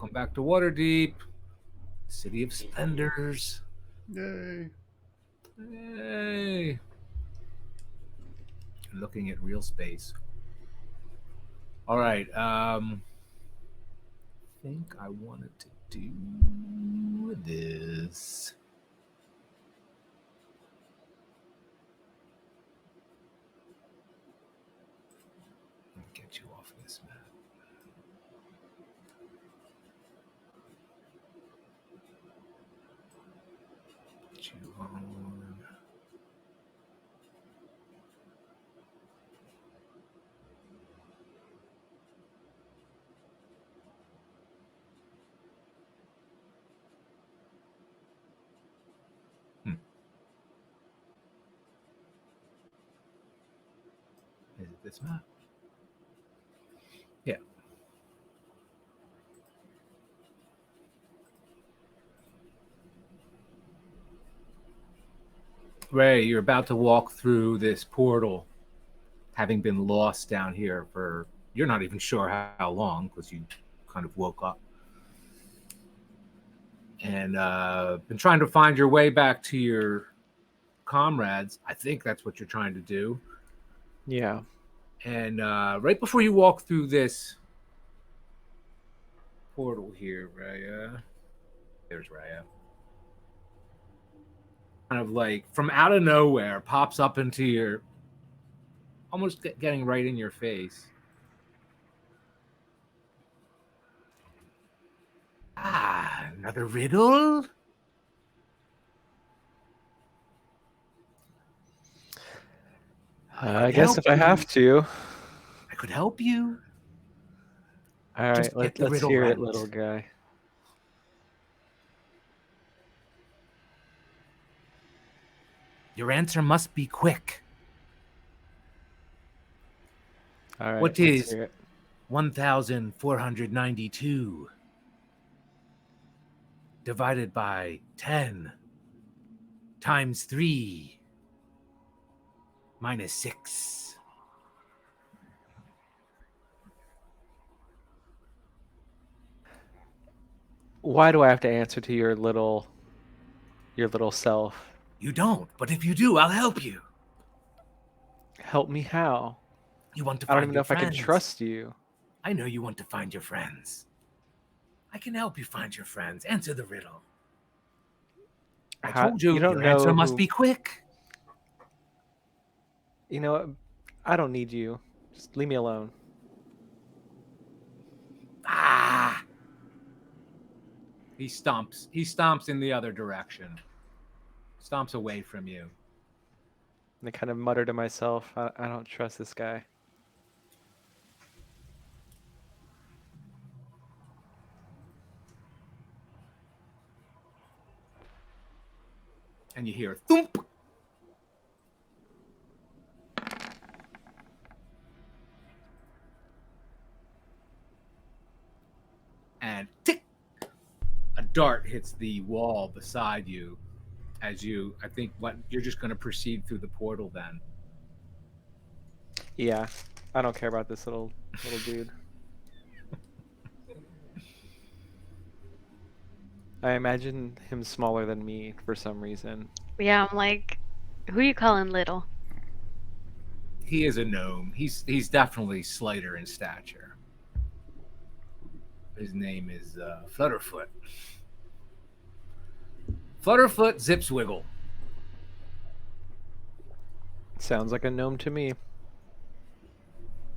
Welcome back to Waterdeep, City of Spenders. Yay. Hey. Looking at real space. All right. I think I wanted to do this. Let me get you off this map. Put you on. Is it this map? Yeah. Ray, you're about to walk through this portal, having been lost down here for you're not even sure how long because you kind of woke up. And been trying to find your way back to your comrades. I think that's what you're trying to do. Yeah. And right before you walk through this portal here, Raya, there's Raya. Kind of like from out of nowhere, pops up into your, almost getting right in your face. Ah, another riddle? I guess if I have to. I could help you. All right, let's hear it, little guy. Your answer must be quick. All right, what is 1,492 divided by 10 times 3 minus 6? Why do I have to answer to your little self? You don't, but if you do, I'll help you. Help me how? You want to I find don't even know if friends. I can trust you. I know you want to find your friends. I can help you find your friends. Answer the riddle. I told you, your answer must be quick. You know what? I don't need you. Just leave me alone. Ah! He stomps in the other direction. Stomps away from you. And I kind of mutter to myself, I don't trust this guy. And you hear thump. And tick. A dart hits the wall beside you as you, I think, you're just going to proceed through the portal then. Yeah, I don't care about this little dude. I imagine him smaller than me for some reason. Yeah, I'm like, who are you calling little? He is a gnome. He's definitely slighter in stature. His name is Flutterfoot. Flutterfoot Zipswiggle. Sounds like a gnome to me.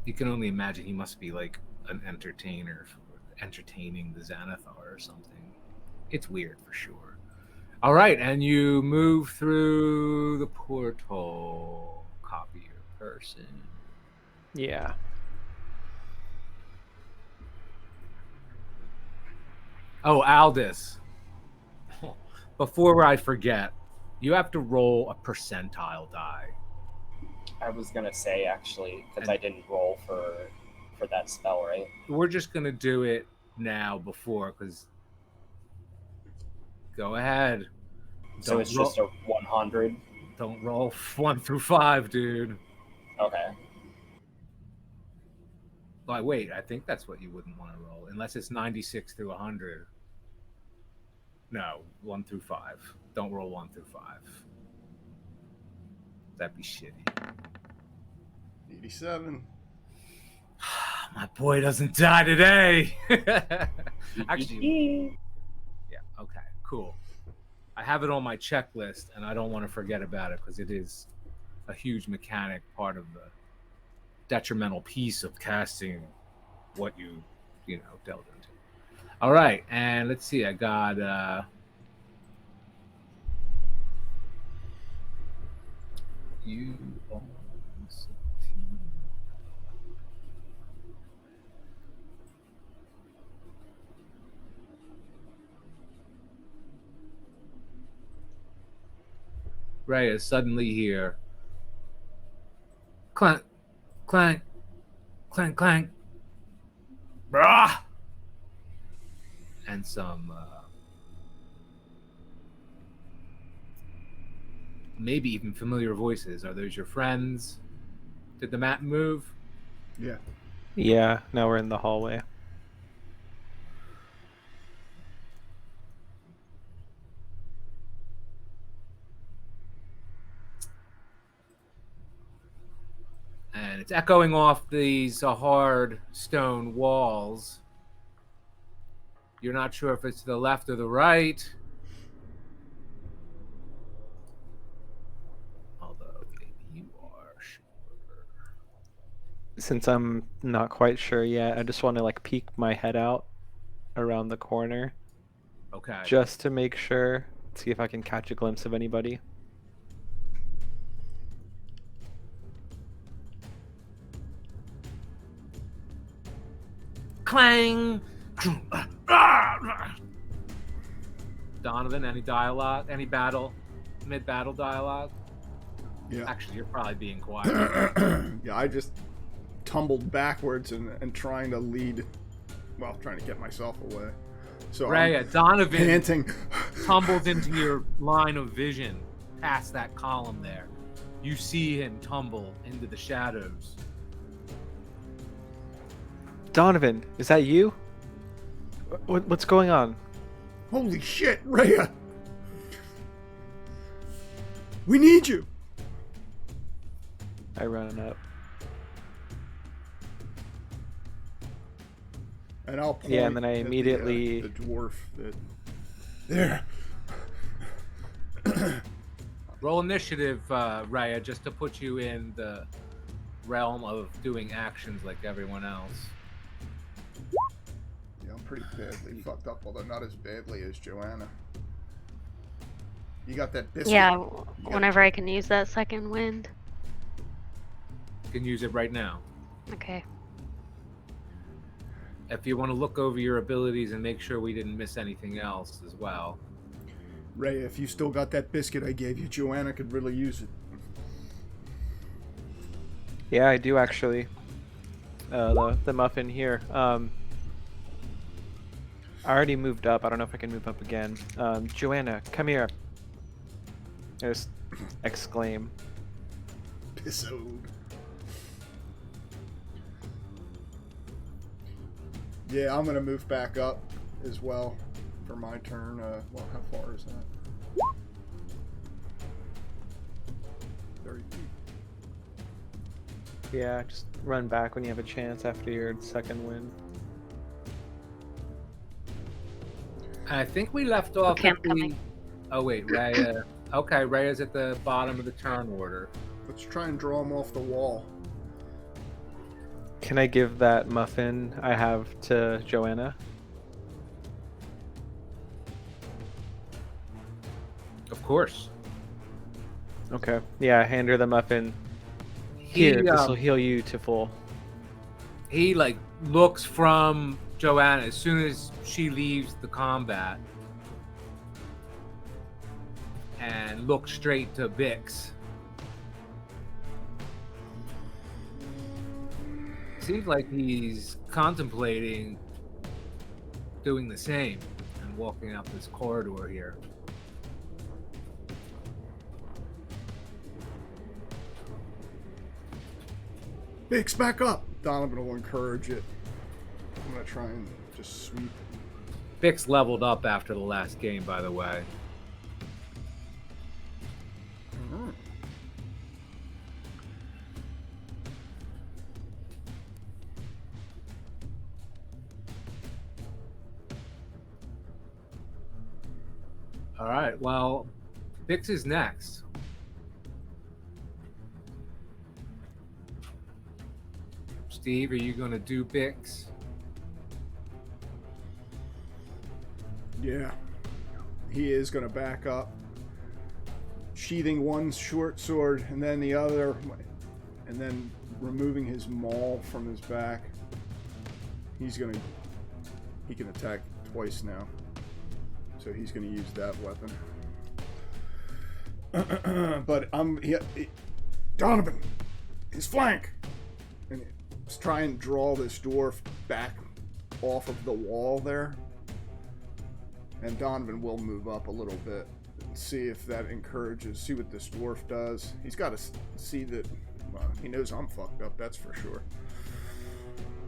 You can only imagine he must be like an entertainer, entertaining the Xanathar or something. It's weird for sure. All right, and you move through the portal. Copy your person. Yeah. Oh, Aldous. Before I forget, you have to roll a percentile die. I was gonna say actually, because I didn't roll for that spell, right? We're just gonna do it now before, because go ahead. So it's just a 100. Don't roll 1 through 5, dude. Okay. Wait, I think that's what you wouldn't want to roll, unless it's 96 through 100. No, 1 through 5. Don't roll 1 through 5. That'd be shitty. 87. My boy doesn't die today. Actually, yeah. Okay. Cool. I have it on my checklist, and I don't want to forget about it because it is a huge mechanic, part of the detrimental piece of casting what you delved into. All right, and let's see. I got you on 17. Rhea suddenly hear clank, clank, clank, clank, brah, and some maybe even familiar voices. Are those your friends? Did the map move? Yeah. Yeah, now we're in the hallway. And it's echoing off these hard stone walls. You're not sure if it's to the left or the right. Although maybe you are sure. Since I'm not quite sure yet, I just want to like peek my head out around the corner Okay. just to make sure, see if I can catch a glimpse of anybody. Clang! Donovan, any dialogue? Any battle? Mid-battle dialogue? Yeah. Actually, you're probably being quiet. Yeah, I just tumbled backwards and trying to lead, well, trying to get myself away. So Rhea, I'm Donovan panting. tumbles into your line of vision past that column there. You see him tumble into the shadows. Donovan, is that you? What's going on? Holy shit, Rhea! We need you! I run up. And I'll point Yeah, and then I at immediately- the dwarf that... There! Roll initiative, Rhea, just to put you in the realm of doing actions like everyone else. Yeah, I'm pretty badly fucked up, although not as badly as Joanna. You got that biscuit? Yeah, You got- whenever I can use that second wind. You can use it right now. Okay. If you want to look over your abilities and make sure we didn't miss anything else as well. Rhea, if you still got that biscuit I gave you, Joanna could really use it. Yeah, I do actually. The muffin here. I already moved up. I don't know if I can move up again. Joanna, come here. I just exclaim. Pissode. Yeah, I'm gonna move back up as well for my turn. Well, how far is that? 30 feet. Yeah, just run back when you have a chance after your second win. I think we left off Okay, at I'm the... coming. Oh, wait, Rhea. Okay, Rhea's at the bottom of the turn order. Let's try and draw him off the wall. Can I give that muffin I have to Joanna? Of course. Okay. Yeah, hand her the muffin. Here, this will He, heal you to full. he like looks from Joanna as soon as she leaves the combat and looks straight to Bix. Seems like he's contemplating doing the same and walking up this corridor here. Bix, back up! Donovan will encourage it. I'm gonna try and just sweep. Bix leveled up after the last game, by the way. All right, well, Bix is next. Steve, are you going to do Bix? Yeah. He is going to back up, sheathing one short sword and then the other, and then removing his maul from his back. He can attack twice now. So he's going to use that weapon. But Donovan, his flank. And let's try and draw this dwarf back off of the wall there. And Donovan will move up a little bit and see if that see what this dwarf does. He's got to see that, he knows I'm fucked up, that's for sure.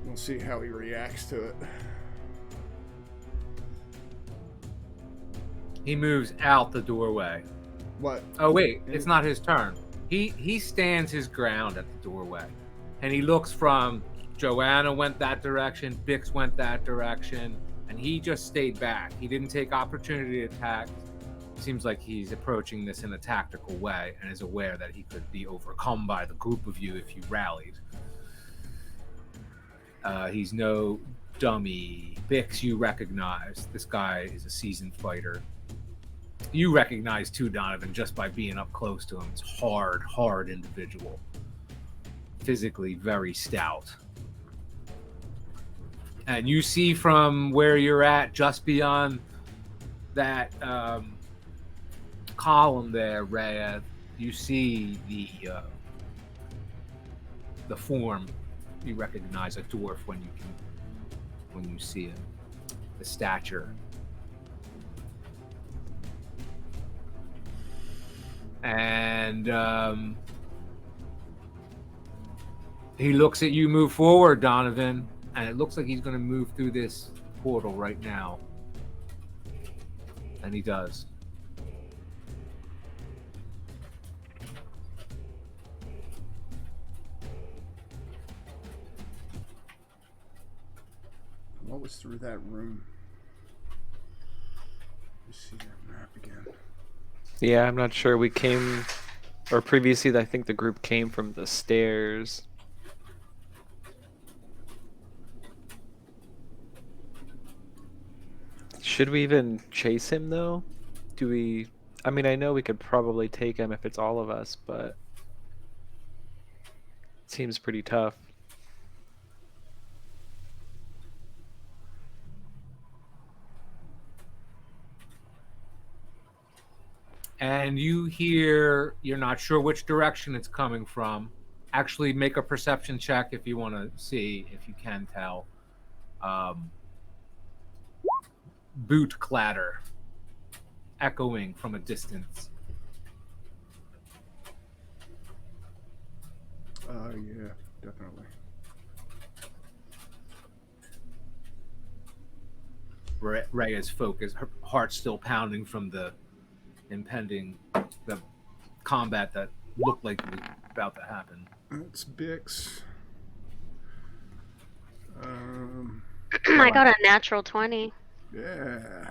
We'll see how he reacts to it. He moves out the doorway. What? Oh, wait, it's not his turn. He stands his ground at the doorway. And he looks from Joanna went that direction, Bix went that direction, and he just stayed back. He didn't take opportunity to attack. Seems like he's approaching this in a tactical way and is aware that he could be overcome by the group of you if you rallied. He's no dummy. Bix, you recognize. This guy is a seasoned fighter. You recognize too, Donovan, just by being up close to him. It's hard individual. Physically very stout. And you see from where you're at, just beyond that column there, Rhea, you see the form. You recognize a dwarf when you see it. The stature. And he looks at you move forward, Donovan, and it looks like he's going to move through this portal right now. And he does. What was through that room? Let's see that map again. Yeah, I'm not sure. We came, or previously, I think the group came from the stairs. Should we even chase him, though? Do we... I mean, I know we could probably take him if it's all of us, but... it seems pretty tough. And you hear, you're not sure which direction it's coming from. Actually, make a perception check if you want to see, if you can tell. Boot clatter, echoing from a distance. Yeah, definitely. Rhea's focus, her heart still pounding from the impending the combat that looked like it was about to happen. That's Bix. I got a natural 20. Yeah.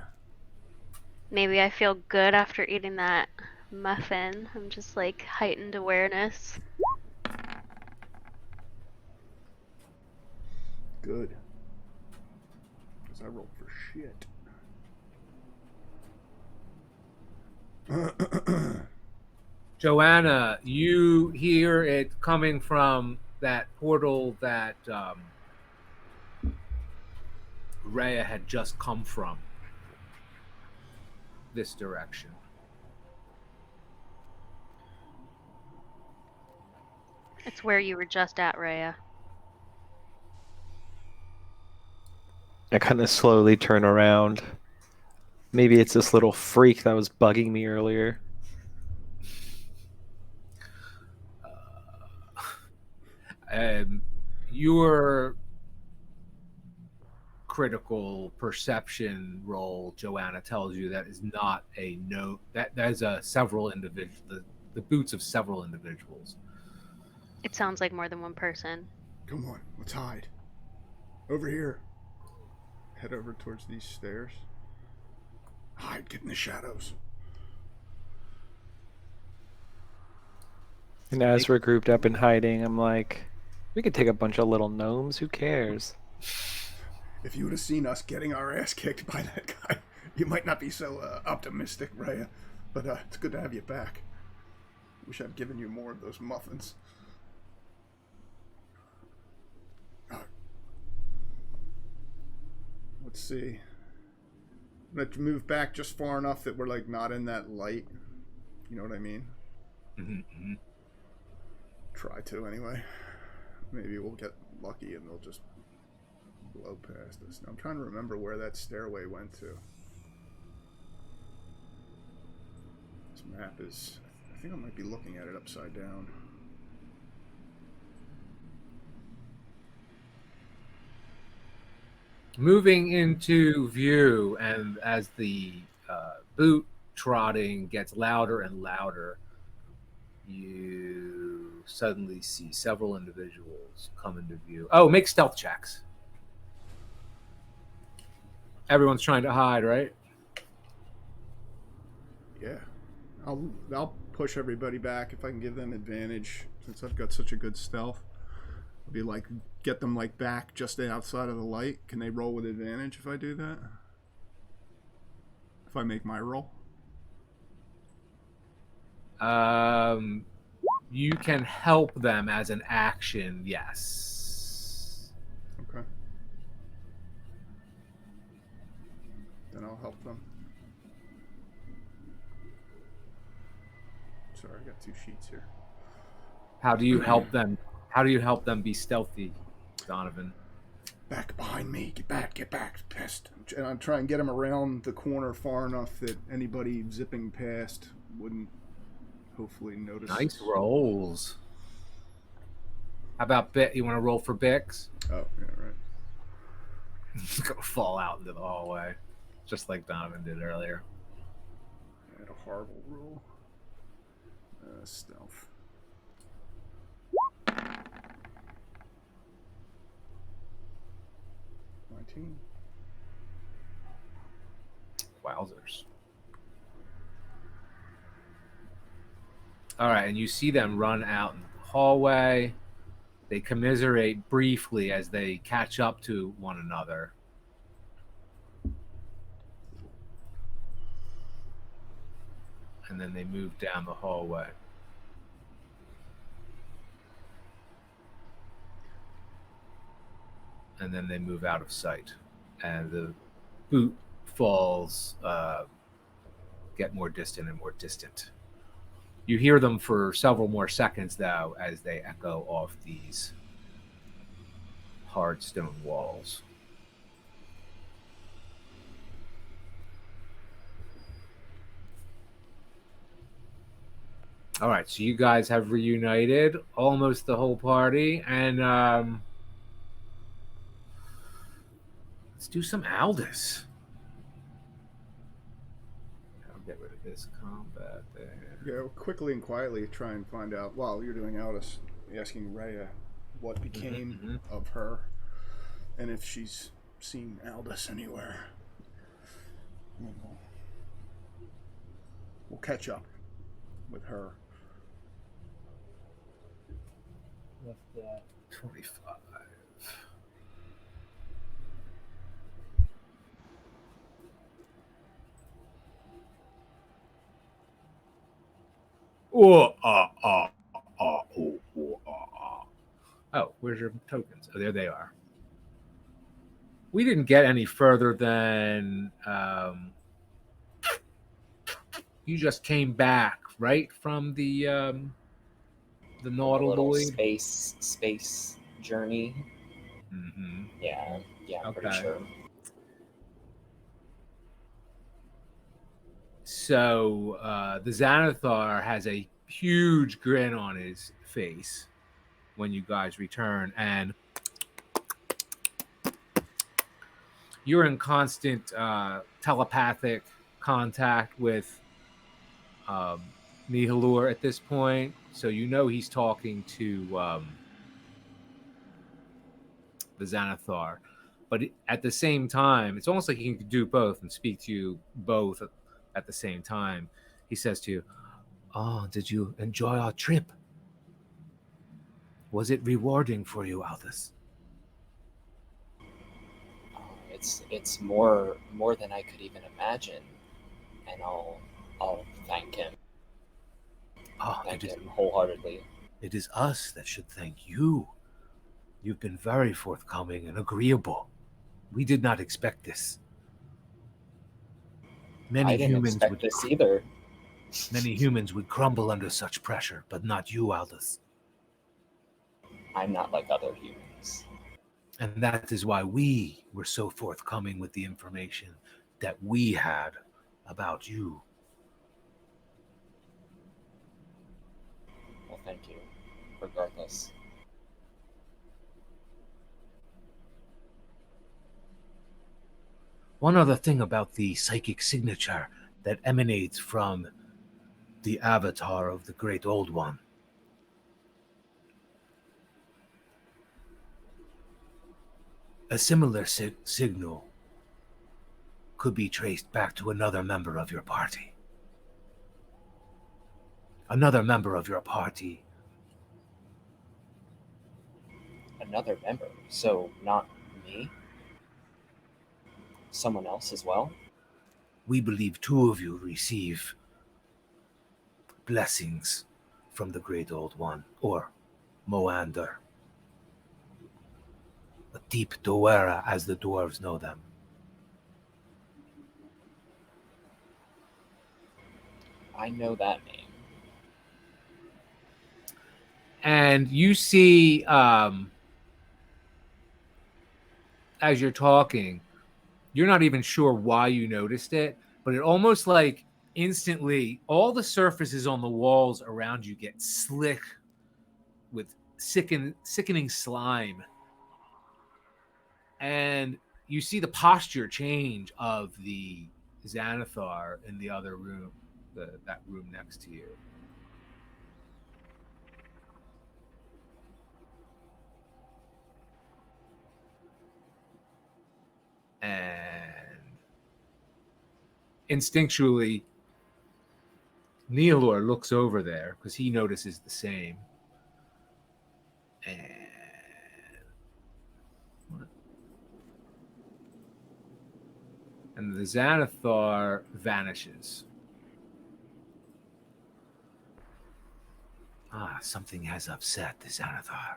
Maybe I feel good after eating that muffin. I'm just like heightened awareness. Good. Because I rolled for shit. Joanna, you hear it coming from that portal that Rhea had just come from. This direction. It's where you were just at, Rhea. I kind of slowly turn around. Maybe it's this little freak that was bugging me earlier. your critical perception roll, Joanna, tells you that is not a no. That is a several individual. The boots of several individuals. It sounds like more than one person. Come on, let's hide. Over here. Head over towards these stairs. Hide, get in the shadows. And as we're grouped up and hiding, I'm like, we could take a bunch of little gnomes. Who cares? If you would have seen us getting our ass kicked by that guy, you might not be so optimistic, Rhea. But it's good to have you back. Wish I'd given you more of those muffins. Let's see. Let's move back just far enough that we're like not in that light. You know what I mean? Mm-hmm. Try to anyway. Maybe we'll get lucky and they'll just blow past us. Now, I'm trying to remember where that stairway went to. This map is... I think I might be looking at it upside down. Moving into view, and as the boot trotting gets louder and louder, you suddenly see several individuals come into view. Oh, make stealth checks. Everyone's trying to hide, right? Yeah. I'll push everybody back if I can give them advantage, since I've got such a good stealth. I'll be like, get them like back just outside of the light. Can they roll with advantage if I do that? If I make my roll? You can help them as an action, yes. Okay. Then I'll help them. Sorry, I got two sheets here. How do you help them? How do you help them be stealthy, Donovan? Back behind me. Get back, pest. And I'm trying to get him around the corner far enough that anybody zipping past wouldn't hopefully notice. Nice rolls. How about Bix? You want to roll for Bix? Oh, yeah, right. He's going to fall out into the hallway, just like Donovan did earlier. I had a horrible roll. Stealth. Wowzers. All right, and you see them run out in the hallway. They commiserate briefly as they catch up to one another. And then they move down the hallway. And then they move out of sight. And the boot falls get more distant and more distant. You hear them for several more seconds, though, as they echo off these hard stone walls. All right, so you guys have reunited, almost the whole party, and let's do some Aldous. I'll get rid of this combat there. Yeah, quickly and quietly try and find out, while you're doing Aldous, asking Rhea what became of her, and if she's seen Aldous anywhere. We'll catch up with her. Left that 25. Oh, where's your tokens? Oh, there they are. We didn't get any further than you just came back, right, from the Little Nautiloid space journey. Mm-hmm. Yeah, I'm Okay. pretty sure. So the Xanathar has a huge grin on his face when you guys return, and you're in constant telepathic contact with Nihilur at this point, so you know he's talking to the Xanathar. But at the same time, it's almost like he can do both and speak to you both at the same time. He says to you, "Oh, did you enjoy our trip? Was it rewarding for you, Aldous?" It's more than I could even imagine, and I'll thank him. Oh, Thank him wholeheartedly. it is us that should thank you. You've been very forthcoming and agreeable. We did not expect this. I didn't expect this either. Many humans would crumble under such pressure, but not you, Aldous. I'm not like other humans. And that is why we were so forthcoming with the information that we had about you. Well, thank you, regardless. One other thing about the psychic signature that emanates from the avatar of the Great Old One. A similar signal could be traced back to another member of your party. Another member of your party. Another member? So not me? Someone else as well? We believe two of you receive blessings from the Great Old One, or Moander. A deep Doera, as the dwarves know them. I know that name. And you see, as you're talking, you're not even sure why you noticed it, but it almost like instantly all the surfaces on the walls around you get slick with sickening slime. And you see the posture change of the Xanathar in the other room, that room next to you. And instinctually, Neilor looks over there because he notices the same. And the Xanathar vanishes. Something has upset the Xanathar.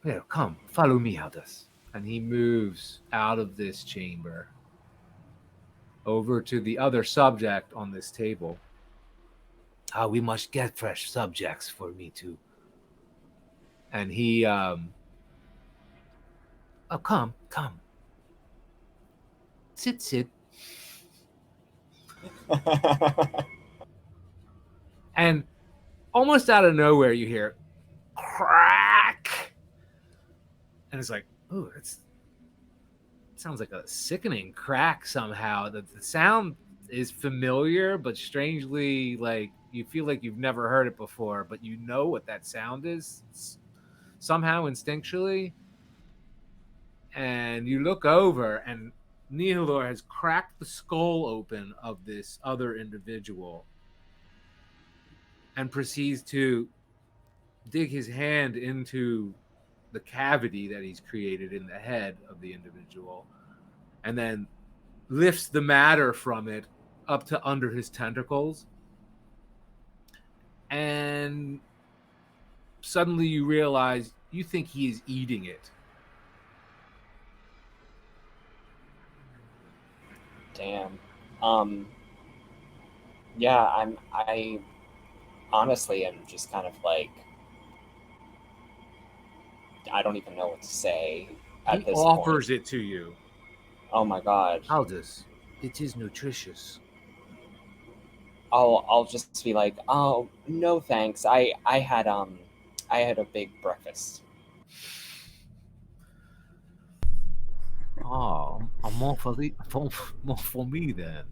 Here, come, follow me, Aldous. And he moves out of this chamber over to the other subject on this table. We must get fresh subjects for me too. And he, come. Sit. And almost out of nowhere, you hear crack. And it's like, ooh, it sounds like a sickening crack somehow. The sound is familiar, but strangely, like, you feel like you've never heard it before, but you know what that sound is somehow instinctually. And you look over, and Nihilor has cracked the skull open of this other individual and proceeds to dig his hand into the cavity that he's created in the head of the individual, and then lifts the matter from it up to under his tentacles. And suddenly you realize you think he is eating it. Damn. Yeah, I honestly am just kind of like, I don't even know what to say at He this offers point. it to you. Oh my god. Aldous, it is nutritious. I'll just be like, oh no thanks. I had a big breakfast. Oh, more for more for me then.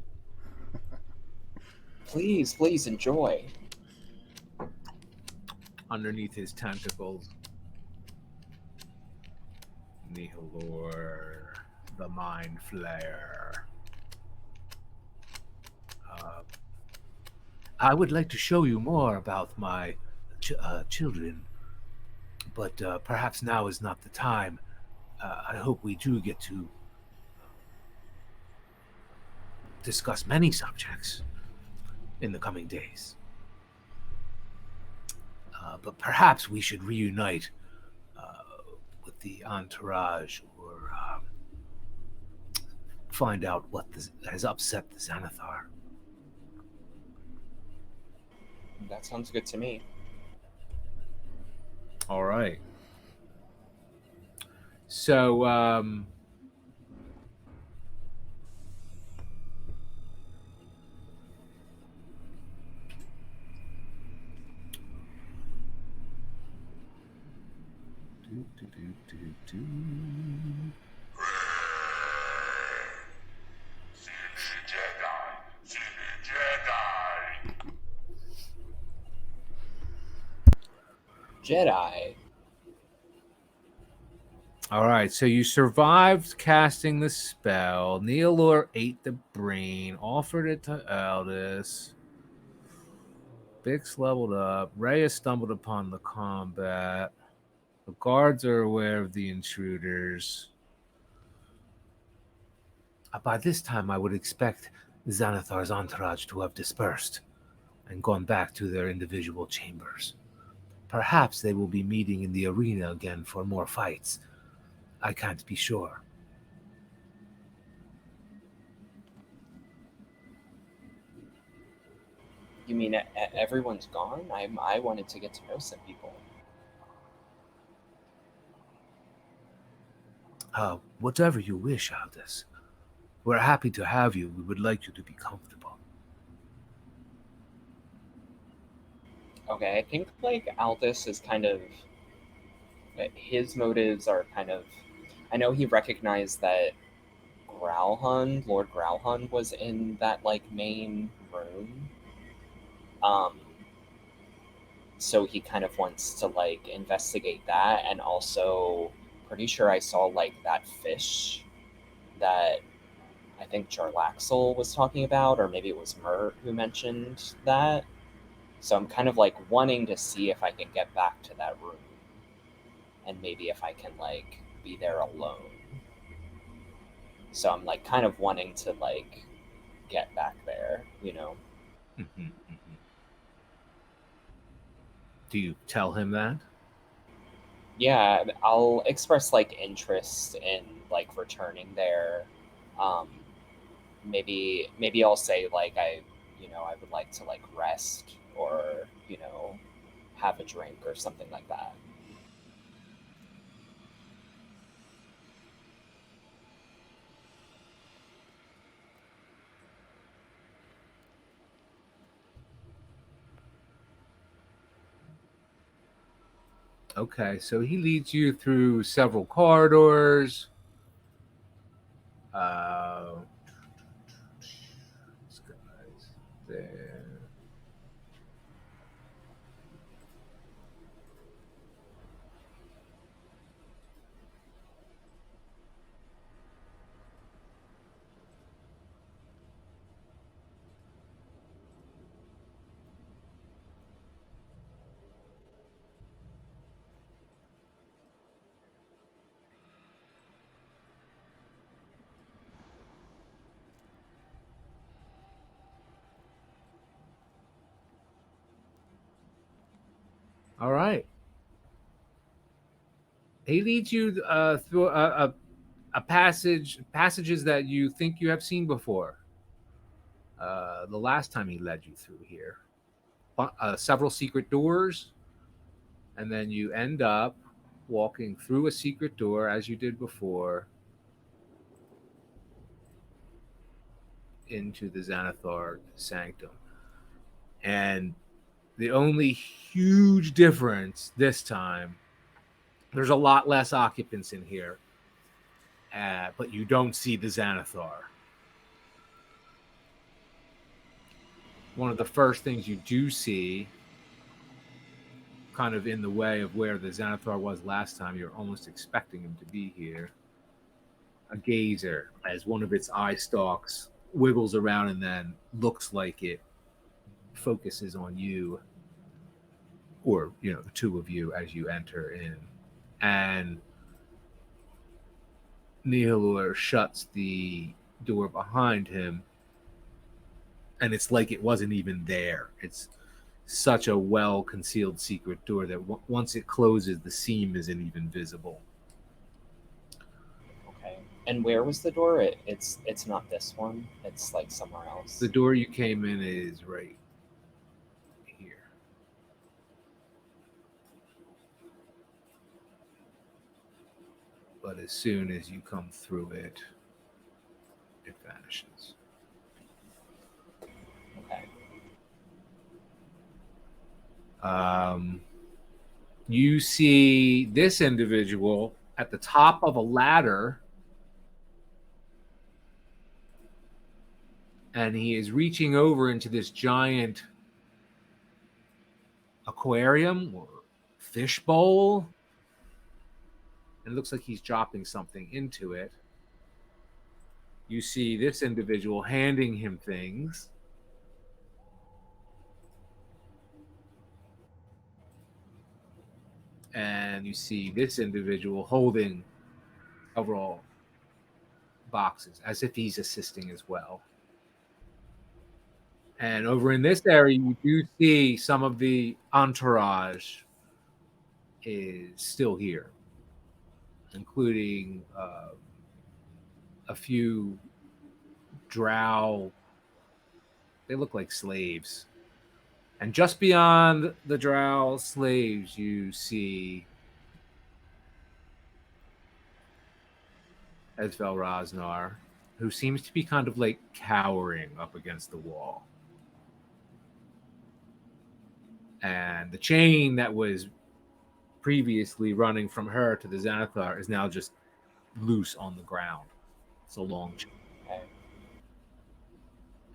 Please enjoy. Underneath his tentacles, Nihilor, the Mind Flayer. Uh, I would like to show you more about my children, but perhaps now is not the time. I hope we do get to discuss many subjects in the coming days. But perhaps we should reunite with the entourage or find out what has upset the Xanathar. That sounds good to me. All right. So, Jedi. all right. So you survived casting the spell. Neolor ate the brain, offered it to Aldous. Bix leveled up. Rhea stumbled upon the combat. The guards are aware of the intruders. By this time, I would expect Xanathar's entourage to have dispersed and gone back to their individual chambers. Perhaps they will be meeting in the arena again for more fights. I can't be sure. You mean everyone's gone? I wanted to get to know some people. Whatever you wish, Aldous. We're happy to have you. We would like you to be comfortable. Okay, I think like Aldous is kind of his motives are kind of. I know he recognized that Lord Growlhund, was in that like main room. Um, so he kind of wants to like investigate that, and also pretty sure I saw like that fish that I think Jarlaxle was talking about, or maybe it was Mert who mentioned that. So I'm kind of like wanting to see if I can get back to that room, and maybe if I can like be there alone. So I'm like kind of wanting to like get back there, you know. Do you tell him that? Yeah, I'll express like interest in like returning there. Um, maybe I'll say like I would like to like rest or have a drink or something like that. Okay, so he leads you through several corridors. This guy's there. All right. He leads you through a passages that you think you have seen before. The last time he led you through here, several secret doors, and then you end up walking through a secret door as you did before into the Xanathar sanctum. And the only huge difference this time, there's a lot less occupants in here. but you don't see the Xanathar. One of the first things you do see, kind of in the way of where the Xanathar was last time, you're almost expecting him to be here. A gazer, as one of its eye stalks wiggles around and then looks like it focuses on you, or the two of you as you enter in. And Nihilur shuts the door behind him, and it's like it wasn't even there. It's such a well-concealed secret door that once it closes, the seam isn't even visible. Okay. And where was the door? It's not this one. It's like somewhere else. The door you came in is right here. But as soon as you come through it, it vanishes. Okay. You see this individual at the top of a ladder, and he is reaching over into this giant aquarium or fish bowl. And it looks like he's dropping something into it. You see this individual handing him things. And you see this individual holding several boxes as if he's assisting as well. And over in this area, you do see some of the entourage is still here, including a few drow. They look like slaves. And just beyond the drow slaves, you see Esvel Rosnar, who seems to be kind of like cowering up against the wall. And the chain that was previously running from her to the Xanathar is now just loose on the ground. It's a long chain. Okay.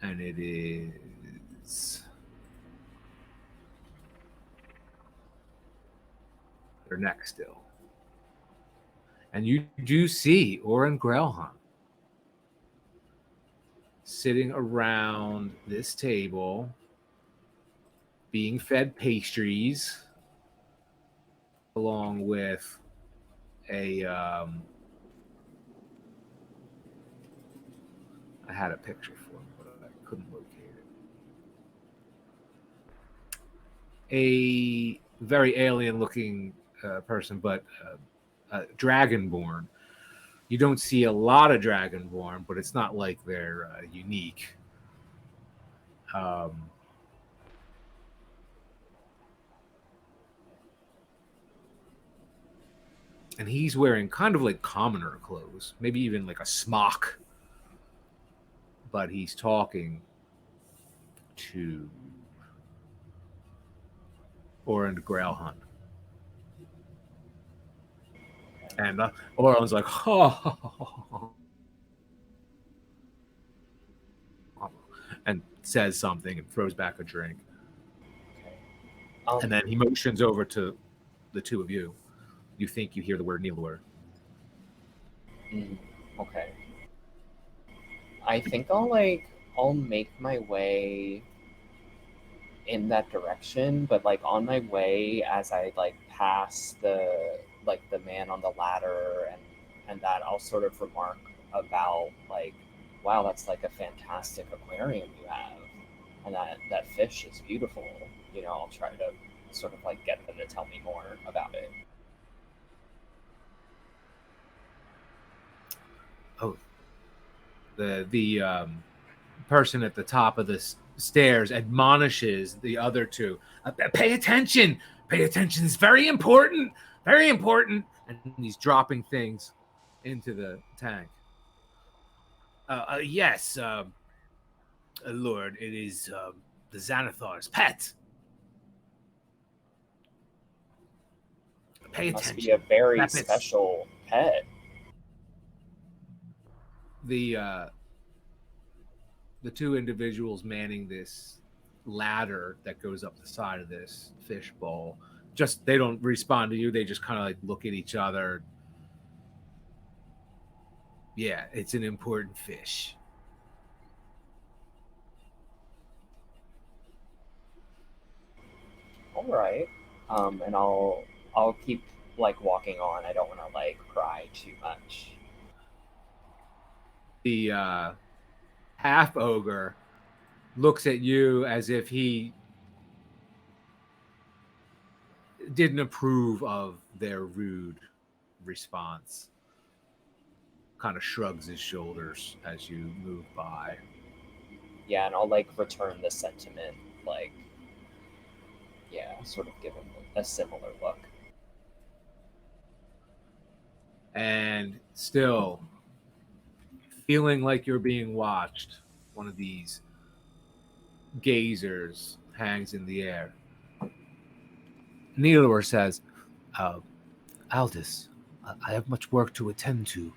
And it is her neck still. And you do see Oren Grelhan sitting around this table, being fed pastries, along with a I had a picture for him, but I couldn't locate it. A very alien-looking person, but Dragonborn. You don't see a lot of Dragonborn, but it's not like they're unique. And he's wearing kind of like commoner clothes, maybe even like a smock. But he's talking to Oren Grailhunt. And Oren's like, oh, and says something and throws back a drink. Okay. And then he motions over to the two of you. You think you hear the word Nilur. Okay. I think I'll make my way in that direction, but like on my way, as I like pass the man on the ladder and that, I'll sort of remark about like, wow, that's like a fantastic aquarium you have, and that fish is beautiful. I'll try to sort of like get them to tell me more about it. Oh, the person at the top of the stairs admonishes the other two. Pay attention! Pay attention! It's very important! Very important! And he's dropping things into the tank. Yes, Lord, it is the Xanathar's pet. Pay Must attention. be a very special pet. The two individuals manning this ladder that goes up the side of this fish bowl, just they don't respond to you. They just kind of like look at each other. Yeah, it's an important fish. All right. And I'll keep like walking on. I don't want to like cry too much. The half ogre looks at you as if he didn't approve of their rude response. Kind of shrugs his shoulders as you move by. Yeah, and I'll like return the sentiment, like, yeah, sort of give him a similar look. And still feeling like you're being watched, one of these gazers hangs in the air. Neilor says, Aldous, I have much work to attend to.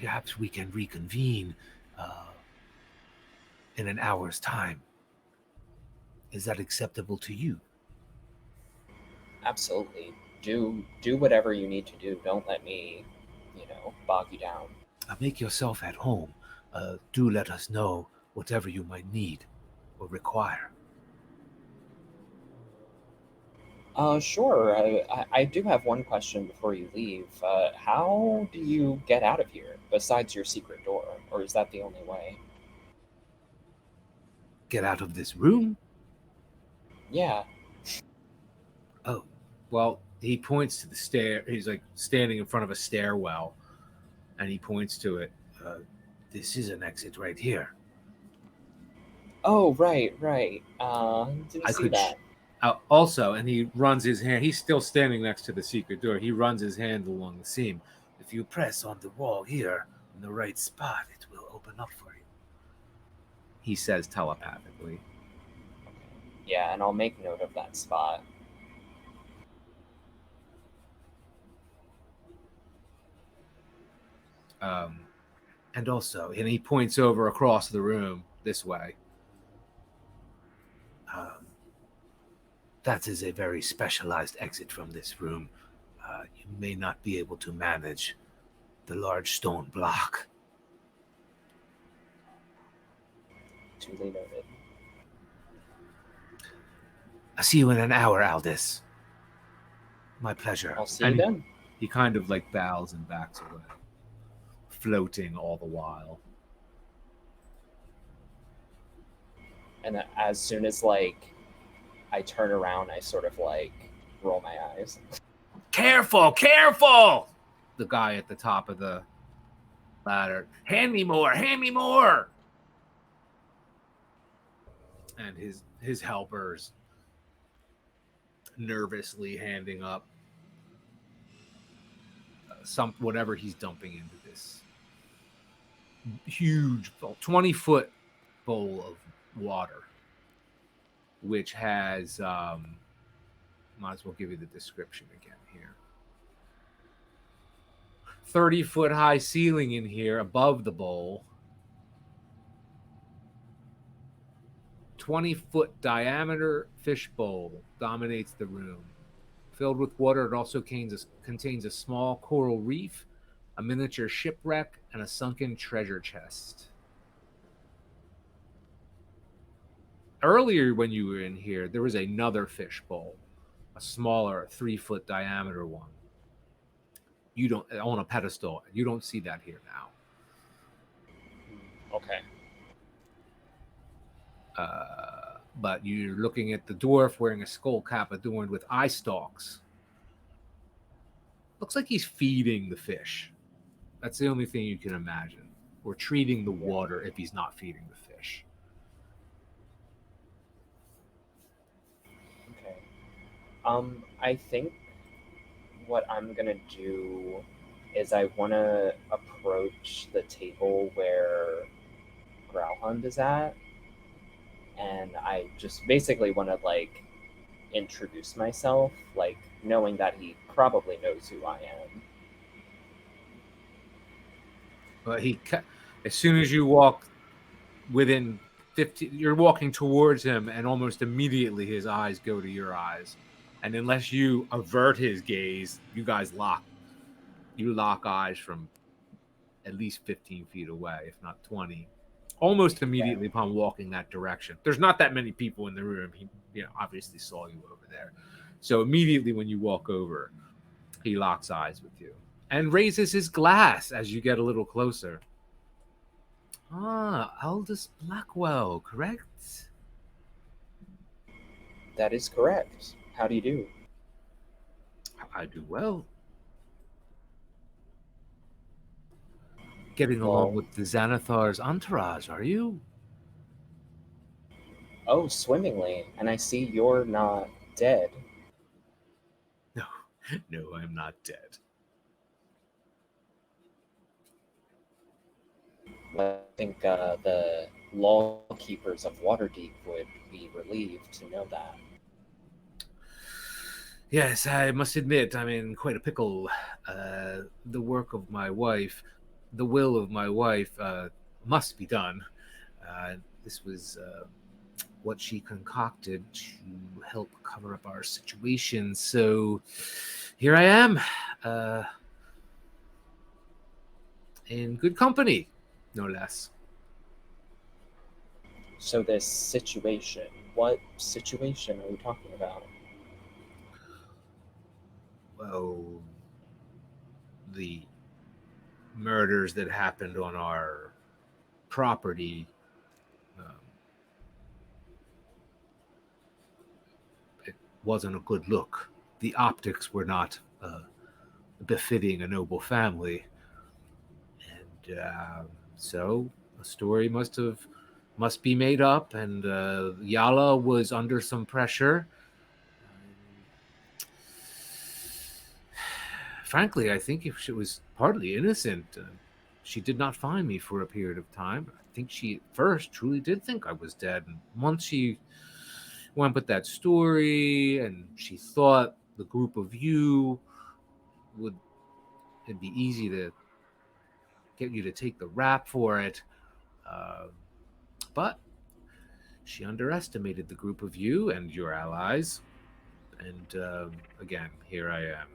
Perhaps we can reconvene in an hour's time. Is that acceptable to you? Absolutely. Do whatever you need to do. Don't let me, bog you down. Make yourself at home. Do let us know whatever you might need or require. Sure. I do have one question before you leave. How do you get out of here besides your secret door, or is that the only way? Get out of this room? Yeah. Oh, well, he points to the stair. He's like standing in front of a stairwell, and he points to it. This is an exit right here. Oh, right. Didn't I see could that. Also, and he runs his hand. He's still standing next to the secret door. He runs his hand along the seam. If you press on the wall here in the right spot, it will open up for you. He says telepathically. Yeah, and I'll make note of that spot. And also, and he points over across the room this way. That is a very specialized exit from this room. You may not be able to manage the large stone block. Duly noted. I'll see you in an hour, Aldous. My pleasure. I'll see you then. He kind of like bows and backs away, floating all the while. And as soon as like I turn around, I sort of like roll my eyes. Careful, careful! The guy at the top of the ladder. Hand me more, hand me more! And his helpers nervously handing up whatever he's dumping into this huge 20-foot bowl of water, which has might as well give you the description again here. 30-foot high ceiling in here above the bowl. 20-foot diameter fish bowl dominates the room. Filled with water, it also contains a small coral reef, a miniature shipwreck, and a sunken treasure chest. Earlier when you were in here, there was another fish bowl, a smaller 3-foot diameter one. You don't on a pedestal. You don't see that here now. Okay. But you're looking at the dwarf wearing a skull cap adorned with eye stalks. Looks like he's feeding the fish. That's the only thing you can imagine. Or treating the water if he's not feeding the fish. Okay. I think what I'm gonna do is I want to approach the table where Growlhund is at, and I just basically want to like introduce myself, like knowing that he probably knows who I am. But As soon as you walk within 50, you're walking towards him, and almost immediately his eyes go to your eyes. And unless you avert his gaze, you guys lock eyes from at least 15 feet away, if not 20. Almost immediately upon walking that direction. There's not that many people in the room. He, obviously saw you over there. So immediately when you walk over, he locks eyes with you and raises his glass as you get a little closer. Ah, Aldous Blackwell, correct? That is correct. How do you do? I do well. Getting along with the Xanathar's entourage, are you? Oh, swimmingly. And I see you're not dead. No, I'm not dead. I think the law keepers of Waterdeep would be relieved to know that. Yes, I must admit, I'm in quite a pickle. The work of my wife, the will of my wife, must be done. This was what she concocted to help cover up our situation. So here I am, in good company, no less. So this situation, what situation are we talking about? Well, the murders that happened on our property. It wasn't a good look. The optics were not befitting a noble family, and so a story must be made up. And Yala was under some pressure. Frankly, I think if she was partly innocent, she did not find me for a period of time. I think she at first truly did think I was dead, and once she went with that story, and she thought the group of you it'd be easy to get you to take the rap for it. But she underestimated the group of you and your allies. And again, here I am.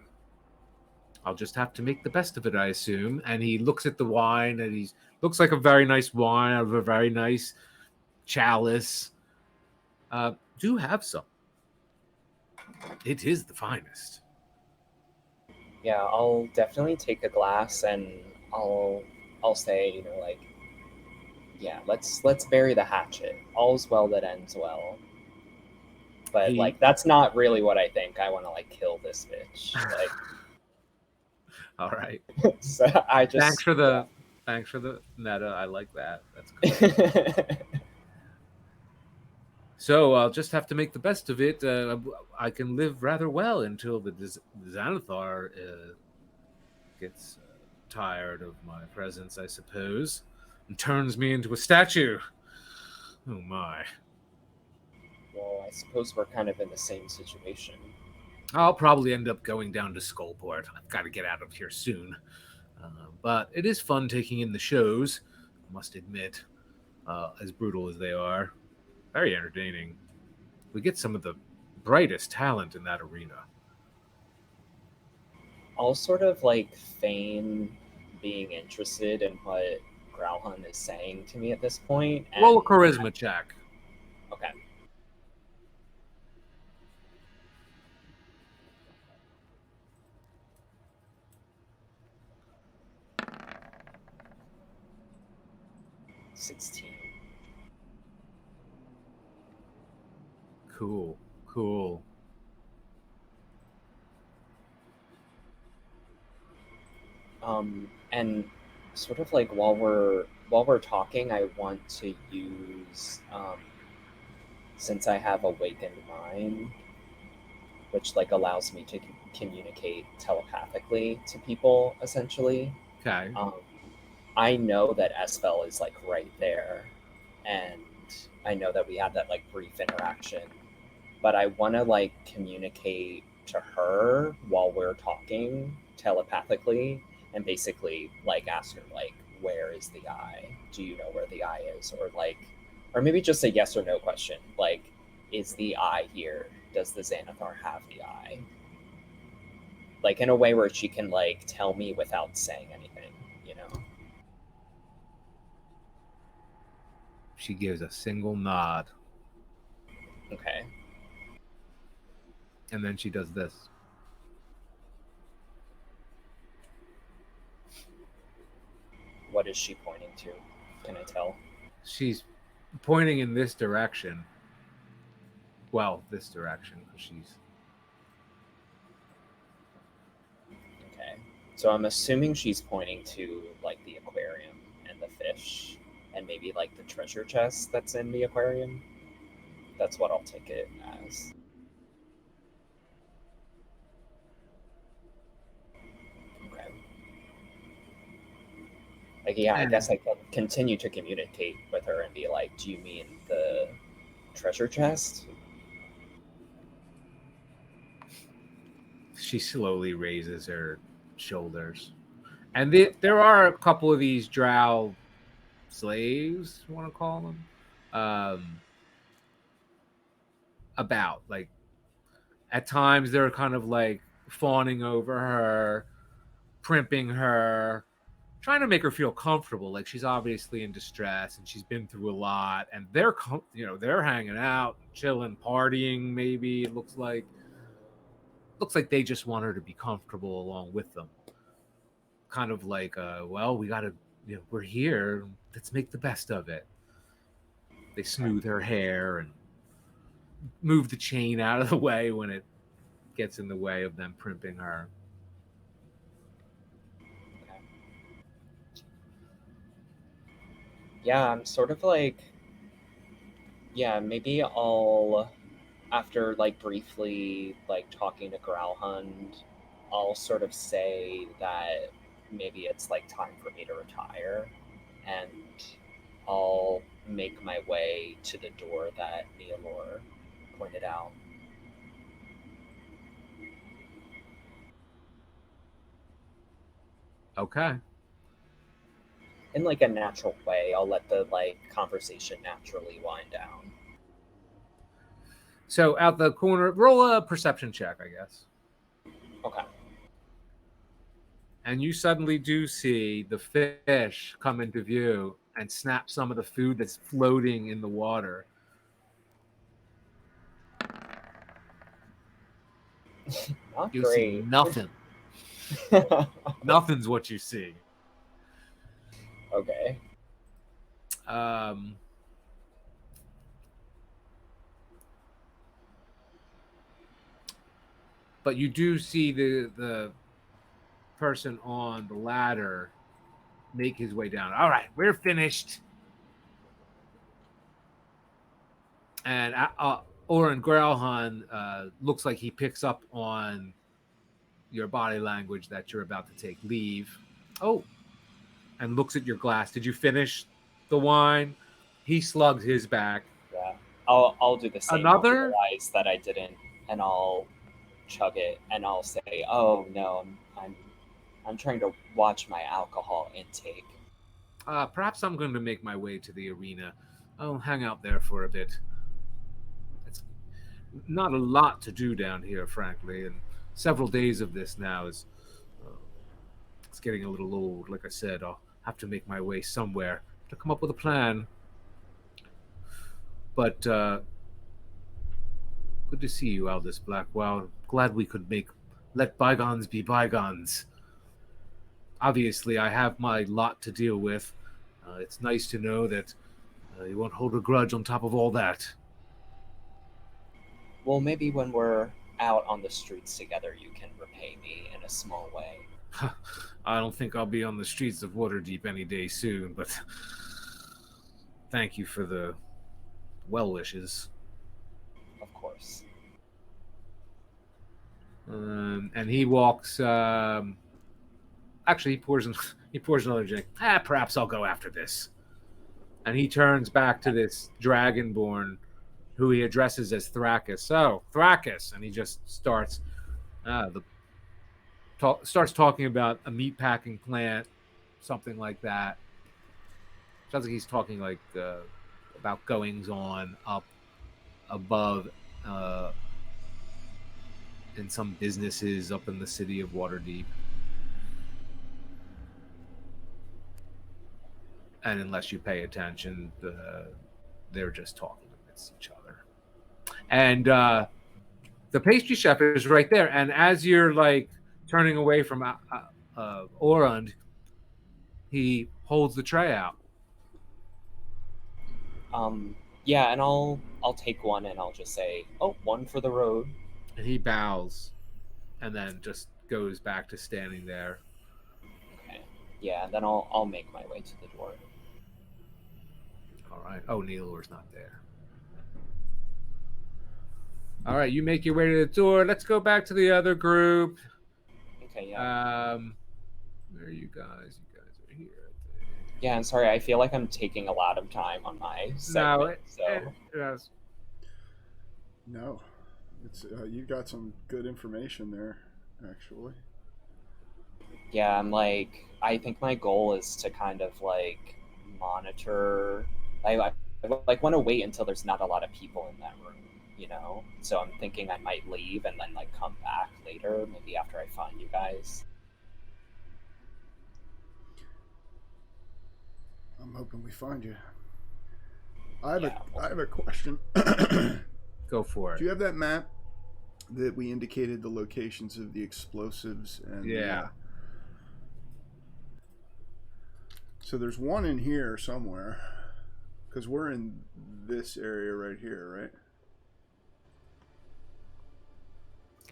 I'll just have to make the best of it, I assume. And he looks at the wine, and he looks like a very nice wine out of a very nice chalice. Do have some. It is the finest. Yeah, I'll definitely take a glass and I'll say, like, yeah, let's bury the hatchet. All's well that ends well. But like that's not really what I think. I want to like kill this bitch. Like all right. So I just thanks for the meta. I like that. That's cool. So I'll just have to make the best of it. I can live rather well until the Xanathar gets tired of my presence, I suppose, and turns me into a statue. Oh my. Well, I suppose we're kind of in the same situation. I'll probably end up going down to Skullport. I've got to get out of here soon. But it is fun taking in the shows, I must admit, as brutal as they are. Very entertaining. We get some of the brightest talent in that arena. I'll sort of like feign being interested in what Growlhun is saying to me at this point. Roll a charisma check. Okay. Cool. And sort of like while we're talking, I want to use since I have awakened mind, which like allows me to communicate telepathically to people essentially. Okay. I know that Esfel is like right there, and I know that we had that like brief interaction, but I want to like communicate to her while we're talking telepathically and basically like ask her like where is the eye? Do you know where the eye is? Or like, or maybe just a yes or no question. Like, is the eye here? Does the Xanathar have the eye? Like in a way where she can like tell me without saying anything, you know? She gives a single nod, Okay. and then she does this. What is she pointing to? Can I tell? She's pointing in this direction. Well, this direction, because she's... Okay. So I'm assuming she's pointing to like the aquarium and the fish and maybe like the treasure chest that's in the aquarium. That's what I'll take it as. Okay. Like, yeah, I guess I can continue to communicate with her and be like, do you mean the treasure chest? She slowly raises her shoulders. And there are a couple of these drow slaves, you want to call them, about. Like, at times they're kind of like fawning over her, primping her, trying to make her feel comfortable. Like, she's obviously in distress and she's been through a lot, and they're hanging out, chilling, partying. Maybe it looks like they just want her to be comfortable along with them. Kind of like, well, we gotta, we're here, let's make the best of it. They smooth her hair and move the chain out of the way when it gets in the way of them primping her. Okay. Yeah, I'm sort of like, yeah, maybe I'll, after like briefly like talking to Growlhund, I'll sort of say that maybe it's like time for me to retire, and I'll make my way to the door that Neolor pointed out. Okay. In like a natural way, I'll let the like conversation naturally wind down. So out the corner, roll a perception check, I guess. Okay. And you suddenly do see the fish come into view and snap some of the food that's floating in the water. Not You see great. nothing. Nothing's what you see. Okay. But you do see the person on the ladder make his way down. All right, we're finished. And Oren Grelhan looks like he picks up on your body language that you're about to take leave. Oh, and looks at your glass. Did you finish the wine? He slugs his back. Yeah. I'll do the same. I'll Another? realize that I didn't, and I'll chug it, and I'll say, "Oh no, I'm trying to watch my alcohol intake." Perhaps I'm going to make my way to the arena. I'll hang out there for a bit. It's not a lot to do down here, frankly, and several days of this now is it's getting a little old. Like I said, I'll have to make my way somewhere to come up with a plan. But good to see you, Aldous Blackwell. Glad we could let bygones be bygones. Obviously, I have my lot to deal with. It's nice to know that you won't hold a grudge on top of all that. Well, maybe when we're out on the streets together, you can repay me in a small way. I don't think I'll be on the streets of Waterdeep any day soon, but thank you for the well wishes. Of course. And he walks. Actually, he pours another drink. Perhaps I'll go after this. And he turns back to this dragonborn, who he addresses as Thrakis. So, Thrakis, and he just starts starts talking about a meat packing plant, something like that. Sounds like he's talking like about goings on up above in some businesses up in the city of Waterdeep. And unless you pay attention, they're just talking amidst each other. And the pastry chef is right there. And as you're like turning away from Orund, he holds the tray out. Yeah, and I'll take one and I'll just say, "Oh, one for the road." And he bows and then just goes back to standing there. Okay. Yeah, then I'll make my way to the door. All right. Oh, Neilor's not there. All right, you make your way to the door. Let's go back to the other group. Okay, yeah. Where are you guys? You guys are here. Yeah, I'm sorry. I feel like I'm taking a lot of time on my segment. Yes. No, it's you got some good information there, actually. Yeah, I'm like, I think my goal is to kind of like monitor. I like want to wait until there's not a lot of people in that room, you know. So I'm thinking I might leave and then like come back later, maybe after I find you guys. I'm hoping we find you. I have Yeah, I have a question. Go for it. Do you have that map that we indicated the locations of the explosives and Yeah. So there's one in here somewhere, because we're in this area right here, right?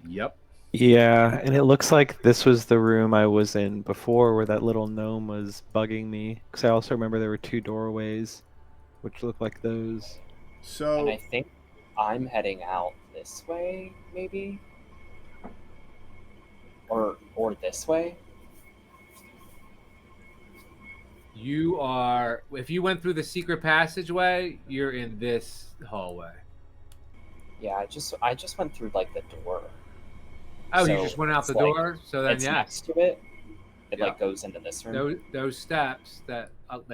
Yep. Yeah, and it looks like this was the room I was in before where that little gnome was bugging me. Because I also remember there were 2 doorways, which looked like those. So and I think I'm heading out this way, maybe, or this way. You are. If you went through the secret passageway, you're in this hallway. Yeah, I just went through like the door. Oh, So you just went out it's the like- door. So then, It's yes, next to it. It Yeah. like goes into this room. those steps that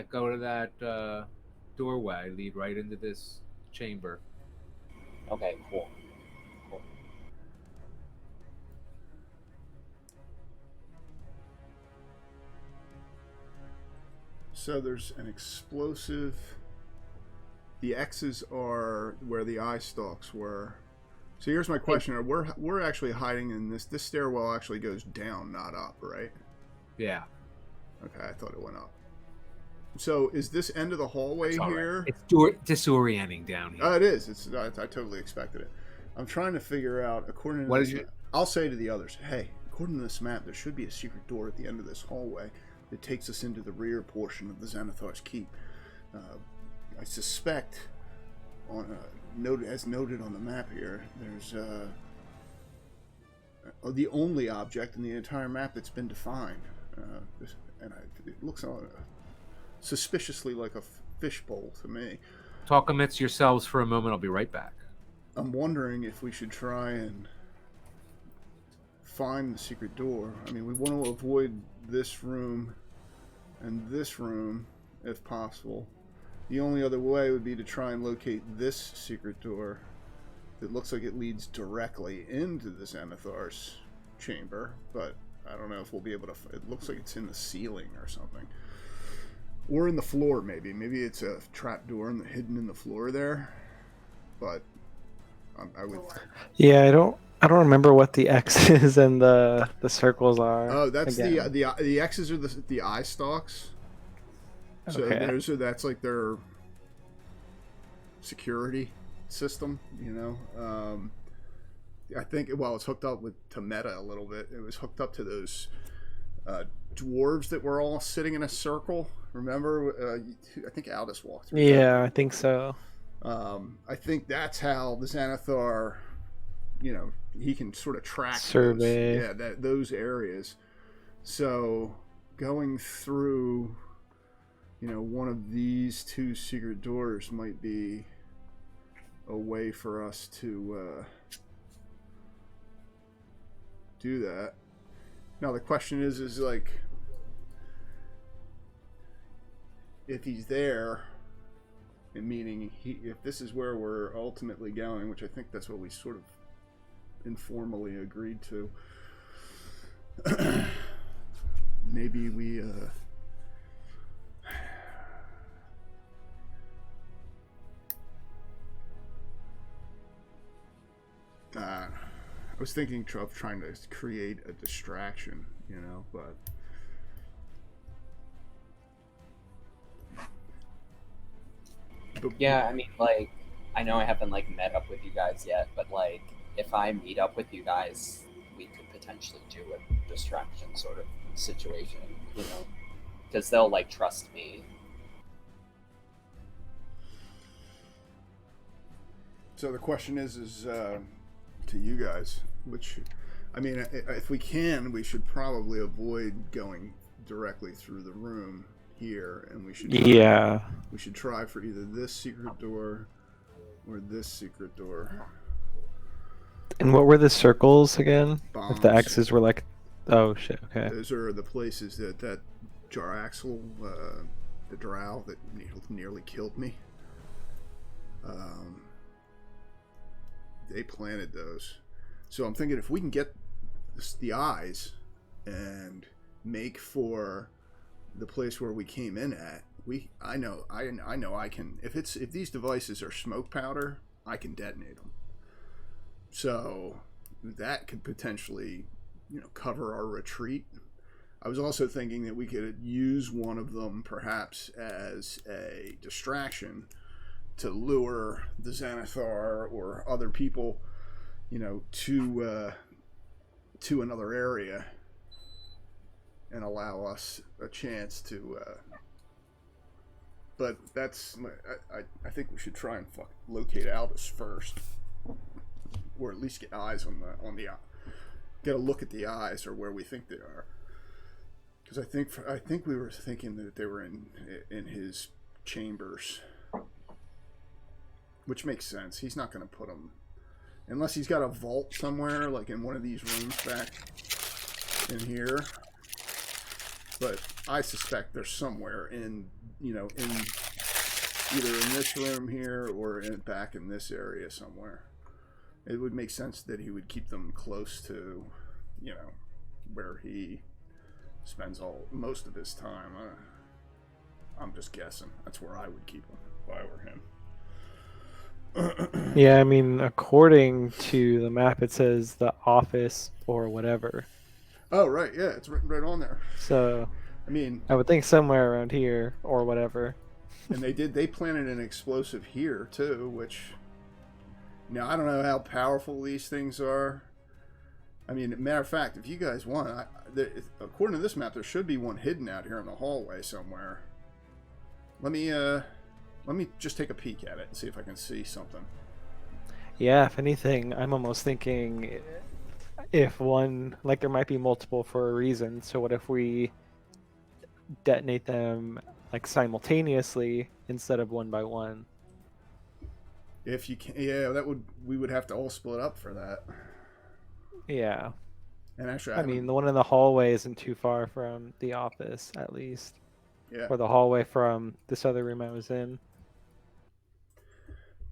go to that doorway lead right into this chamber. Okay, cool. So there's an explosive. The X's are where the eye stalks were. So here's my question: we're actually hiding in this? This stairwell actually goes down, not up, right? Yeah. Okay, I thought it went up. So is this end of the hallway It's all right. here? It's disorienting down here. Oh, it is. It's I totally expected it. I'm trying to figure out. According to What this, is it? I'll say to the others, hey, according to this map, there should be a secret door at the end of this hallway that takes us into the rear portion of the Xanathar's keep. I suspect, as noted on the map here, there's the only object in the entire map that's been defined, it looks suspiciously like a fishbowl to me. Talk amidst yourselves for a moment. I'll be right back. I'm wondering if we should try and find the secret door. I mean, we want to avoid this room and this room if possible. The only other way would be to try and locate this secret door that looks like it leads directly into the Xanathar's chamber, but I don't know if we'll be able to. It looks like it's in the ceiling or something. Or in the floor, maybe. Maybe it's a trap door hidden in the floor there. But I would. Yeah, I don't remember what the X's and the circles are. Oh, that's again. the X's are the eye stalks. So Okay. that's like their security system, you know. I think it's hooked up to Meta a little bit. It was hooked up to those dwarves that were all sitting in a circle. Remember? I think Aldous walked through. Yeah, I think so. I think that's how the Xanathar, he can sort of track Survey. those areas. So going through, one of these 2 secret doors might be a way for us to do that. Now the question is like, if he's there, and meaning if this is where we're ultimately going, which I think that's what we sort of informally agreed to, maybe we I was thinking of trying to create a distraction, but Yeah, I mean, like, I know I haven't like met up with you guys yet, but like, if I meet up with you guys, we could potentially do a distraction sort of situation, because they'll like trust me. So the question is to you guys, which, I mean, if we can, we should probably avoid going directly through the room here, and we should try for either this secret door or this secret door. And what were the circles again? Bombs. If the X's were like, oh shit, okay. Those are the places that Jaraxel, the drow that nearly killed me. They planted those. So I'm thinking if we can get the eyes and make for the place where we came in at, I know I can. If these devices are smoke powder, I can detonate them. So that could potentially, cover our retreat. I was also thinking that we could use one of them perhaps as a distraction to lure the Xanathar or other people, to another area and allow us a chance to. But that's, I think we should try and locate Aldous first, or at least get eyes on the get a look at the eyes or where we think they are. Because I think we were thinking that they were in his chambers. Which makes sense. He's not going to put them... Unless he's got a vault somewhere, like in one of these rooms back in here. But I suspect they're somewhere in either in this room here or back in this area somewhere. It would make sense that he would keep them close to, where he spends most of his time. I'm just guessing. That's where I would keep them if I were him. Yeah, I mean, according to the map, it says the office or whatever. Oh, right. Yeah, it's written right on there. So, I mean, I would think somewhere around here or whatever. And they planted an explosive here too, which now I don't know how powerful these things are. I mean, matter of fact, if you guys want, according to this map, there should be one hidden out here in the hallway somewhere. Let me just take a peek at it and see if I can see something. Yeah, if anything, I'm almost thinking if one, like there might be multiple for a reason. So what if we detonate them like simultaneously instead of one by one? If you can, yeah, we would have to all split up for that. Yeah. And actually, I mean, the one in the hallway isn't too far from the office, at least. Yeah. Or the hallway from this other room I was in.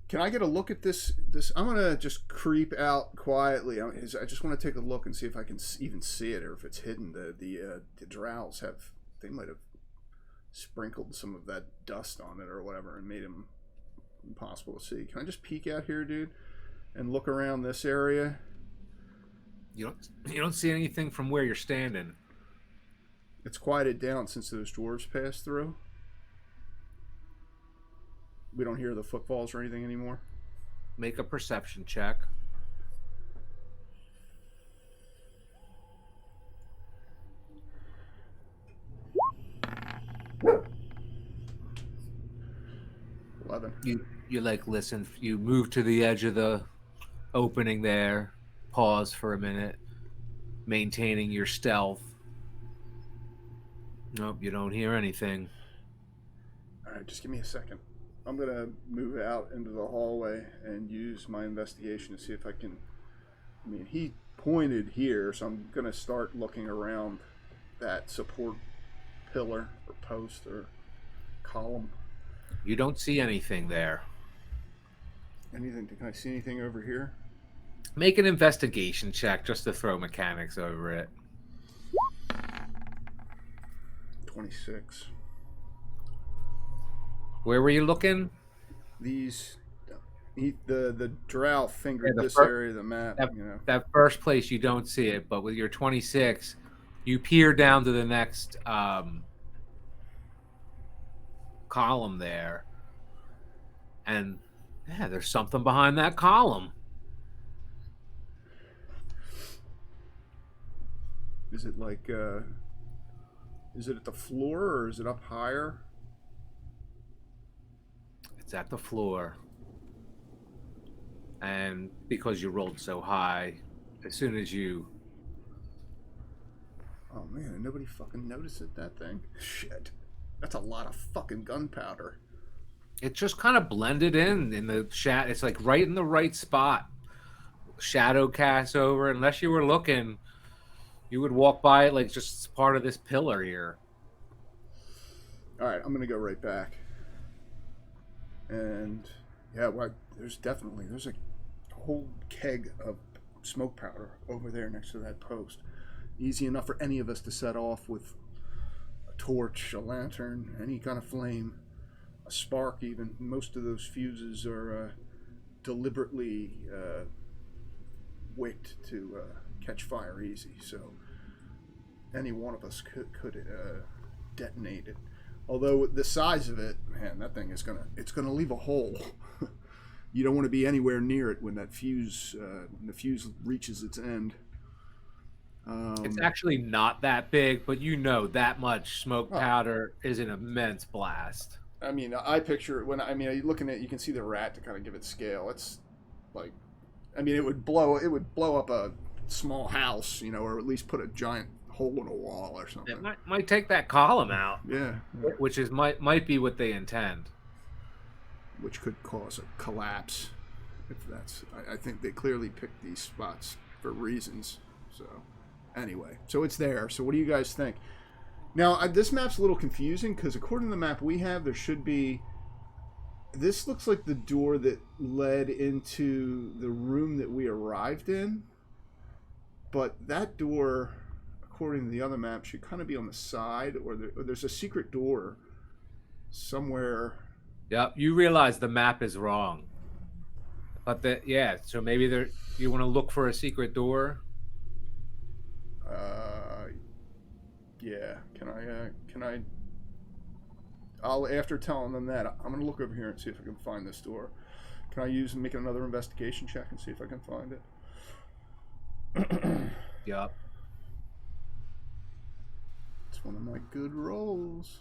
Can I get a look at this? I'm gonna just creep out quietly. I just want to take a look and see if I can even see it or if it's hidden. The drows they might have sprinkled some of that dust on it or whatever and made them impossible to see. Can I just peek out here, dude, and look around this area? You don't see anything from where you're standing. It's quieted down since those dwarves passed through. We don't hear the footfalls or anything anymore. Make a perception check. You like listen. You move to the edge of the opening there. Pause for a minute, maintaining your stealth. Nope, you don't hear anything. All right, just give me a second. I'm going to move out into the hallway and use my investigation to see if I can... I mean, he pointed here, so I'm going to start looking around that support pillar or post or column. You don't see anything there. Anything? Can I see anything over here? Make an investigation check just to throw mechanics over it. 26. Where were you looking? These, the drow fingered Yeah, this area of the map. That, You know. that first place you don't see it, but with your 26, you peer down to the next column there, and yeah, there's something behind that column. Is it like? Is it at the floor or is it up higher? It's at the floor. And because you rolled so high, as soon as you... Oh man, nobody fucking noticed it, that thing. Shit. That's a lot of fucking gunpowder. It just kind of blended in the shadow. It's like right in the right spot. Shadow cast over. Unless you were looking, you would walk by it like just part of this pillar here. Alright, I'm gonna go right back. And yeah, well, there's a whole keg of smoke powder over there next to that post. Easy enough for any of us to set off with a torch, a lantern, any kind of flame, a spark even. Most of those fuses are deliberately wicked to catch fire easy, so any one of us could detonate it. Although the size of it, man, that thing is gonna leave a hole. You don't want to be anywhere near it when that fuse, when the fuse reaches its end. It's actually not that big, but you know that much smoke powder is an immense blast. I mean, I picture it when looking at it, you can see the rat to kind of give it scale. It's like, I mean, it would blow up a small house, you know, or at least put a giant hole in a wall or something. It might take that column out. Yeah. Which is might be what they intend. Which could cause a collapse. If that's, I think they clearly picked these spots for reasons. So, anyway, so it's there. So, what do you guys think? Now, this map's a little confusing because according to the map we have, there should be. This looks like the door that led into the room that we arrived in, but that door, according to the other map, should kind of be on the side, or there's a secret door somewhere. Yep, you realize the map is wrong. But so maybe you want to look for a secret door? Yeah. Can I I'll, after telling them that, I'm going to look over here and see if I can find this door. Can I make another investigation check and see if I can find it? Yep. It's one of my good rolls.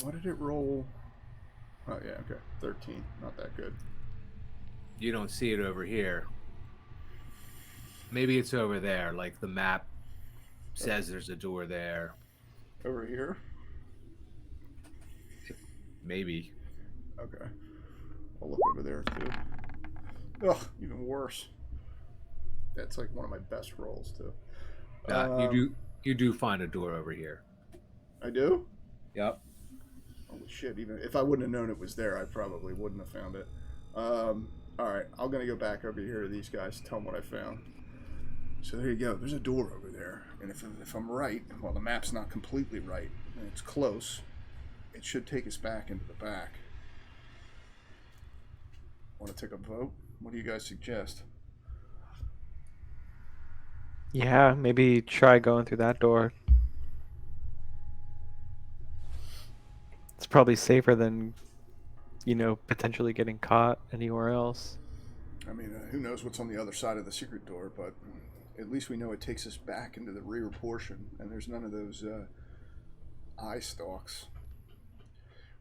What did it roll? Oh, yeah, okay. 13. Not that good. You don't see it over here. Maybe it's over there, like the map says there's a door there. Over here? Maybe. Okay. I'll look over there, too. Ugh, even worse. That's like one of my best rolls, too. You do find a door over here. I do? Yep. Holy shit, even if I wouldn't have known it was there, I probably wouldn't have found it. Alright, I'm going to go back over here to these guys, tell them what I found. So there you go, there's a door over there. And if I'm right, well, the map's not completely right, and it's close, it should take us back into the back. Want to take a vote? What do you guys suggest? Yeah, maybe try going through that door. It's probably safer than, potentially getting caught anywhere else. I mean, who knows what's on the other side of the secret door, but at least we know it takes us back into the rear portion, and there's none of those eye stalks.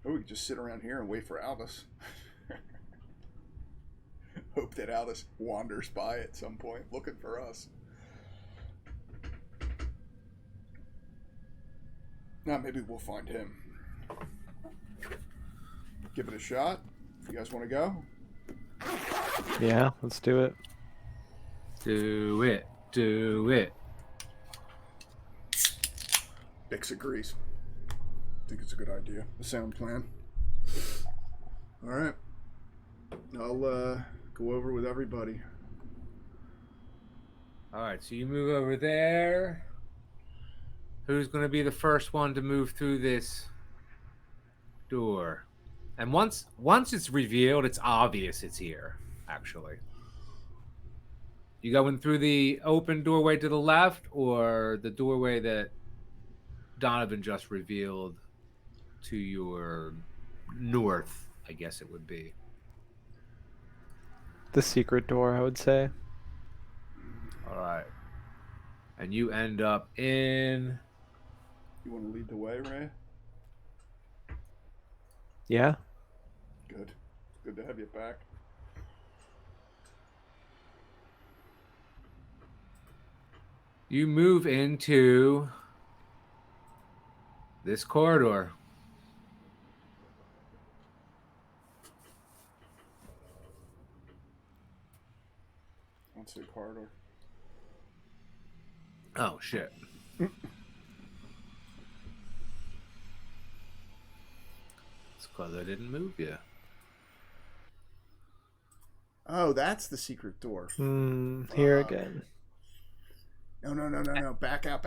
Or we could just sit around here and wait for Aldous. Hope that Aldous wanders by at some point looking for us. Now maybe we'll find him. Give it a shot. If you guys want to go. Yeah, let's do it. Do it. Do it. Bix agrees. I think it's a good idea. A sound plan. All right. I'll go over with everybody. All right, so you move over there. Who's going to be the first one to move through this door? And once it's revealed, it's obvious it's here, actually. You going through the open doorway to the left or the doorway that Donovan just revealed to your north, I guess it would be. The secret door, I would say. All right. And you end up in... You want to lead the way, Ray? Yeah. Good. Good to have you back. You move into this corridor. That's the corridor. Oh, shit. It's because I didn't move you. Oh, that's the secret door. Here again. No. Back out.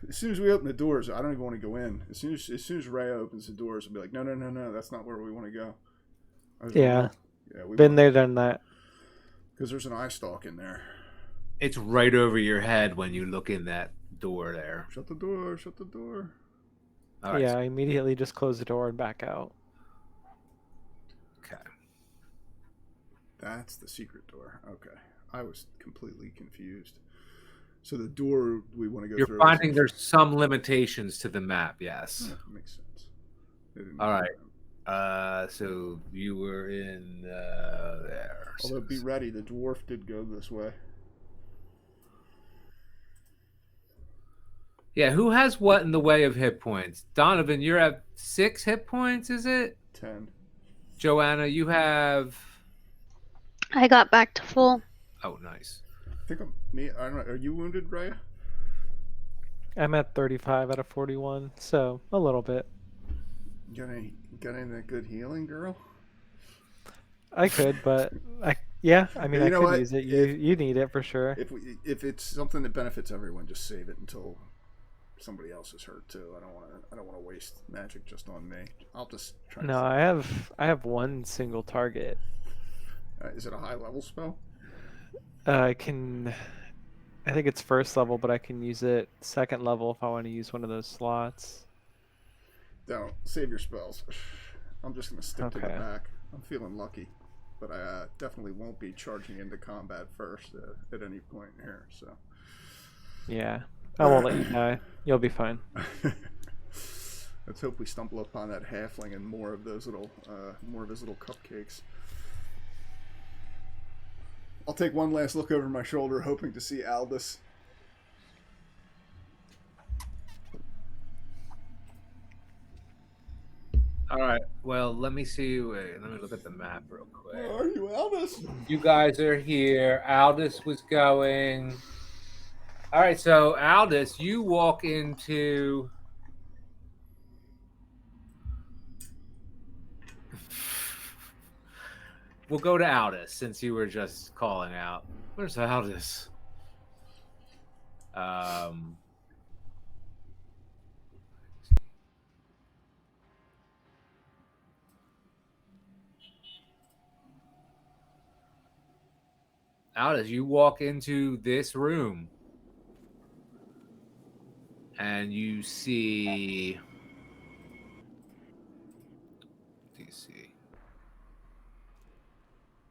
As soon as we open the doors, I don't even want to go in. As soon as Ray opens the doors, I'll be like, no, that's not where we want to go. Yeah. We've Been there, done that. Because there's an eye stalk in there. It's right over your head when you look in that door there. Shut the door. All right. Yeah, I immediately just close the door and back out. Okay. That's the secret door. Okay. I was completely confused. So the door we want to go You're through. finding there's some limitations to the map, yes. Yeah, makes sense. All right. So you were in there. Although, be ready, the dwarf did go this way. Yeah, who has what in the way of hit points? Donovan, you're at 6 hit points, is it? 10. Joanna, you have... I got back to full. Oh, nice. I think I don't know. Are you wounded, Raya? I'm at 35 out of 41, so a little bit. Got any that good healing, girl? I could, but I mean, You I know could what? use it. You need it for sure. If it's something that benefits everyone, just save it until somebody else is hurt too. I don't want to waste magic just on me. I'll just try. No, I have one single target. Is it a high level spell? I think it's first level, but I can use it second level if I want to use one of those slots. Don't save your spells. I'm just gonna stick to the Okay. back. I'm feeling lucky, but I definitely won't be charging into combat first at any point here. So Yeah, I won't let you die. You'll be fine. let's hope we stumble upon that halfling and more of his little cupcakes. I'll take one last look over my shoulder, hoping to see Aldous. All right. Well, let me see. Wait, let me look at the map real quick. Where are you, Aldous? You guys are here. Aldous was going. All right. So, Aldous, you walk into. We'll go to Aldous since you were just calling out. Where's Aldous? Aldous, you walk into this room and you see. What do you see?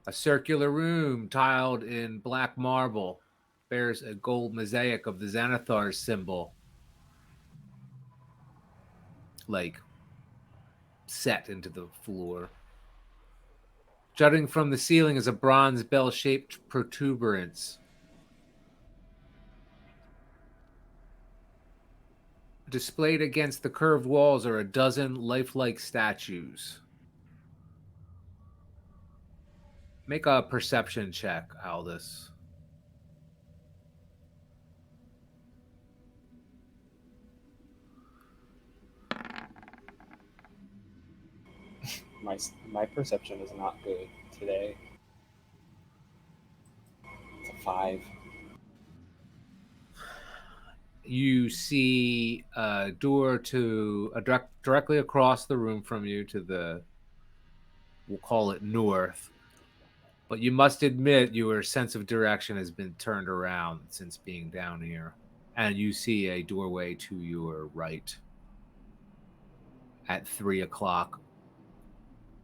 A circular room tiled in black marble bears a gold mosaic of the Xanathar's symbol, like set into the floor. Jutting from the ceiling is a bronze bell-shaped protuberance. Displayed against the curved walls are a dozen lifelike statues. Make a perception check, Aldous. my perception is not good today. It's a 5. You see a door directly across the room from you to the, we'll call it north. But you must admit your sense of direction has been turned around since being down here. And you see a doorway to your right at 3 o'clock.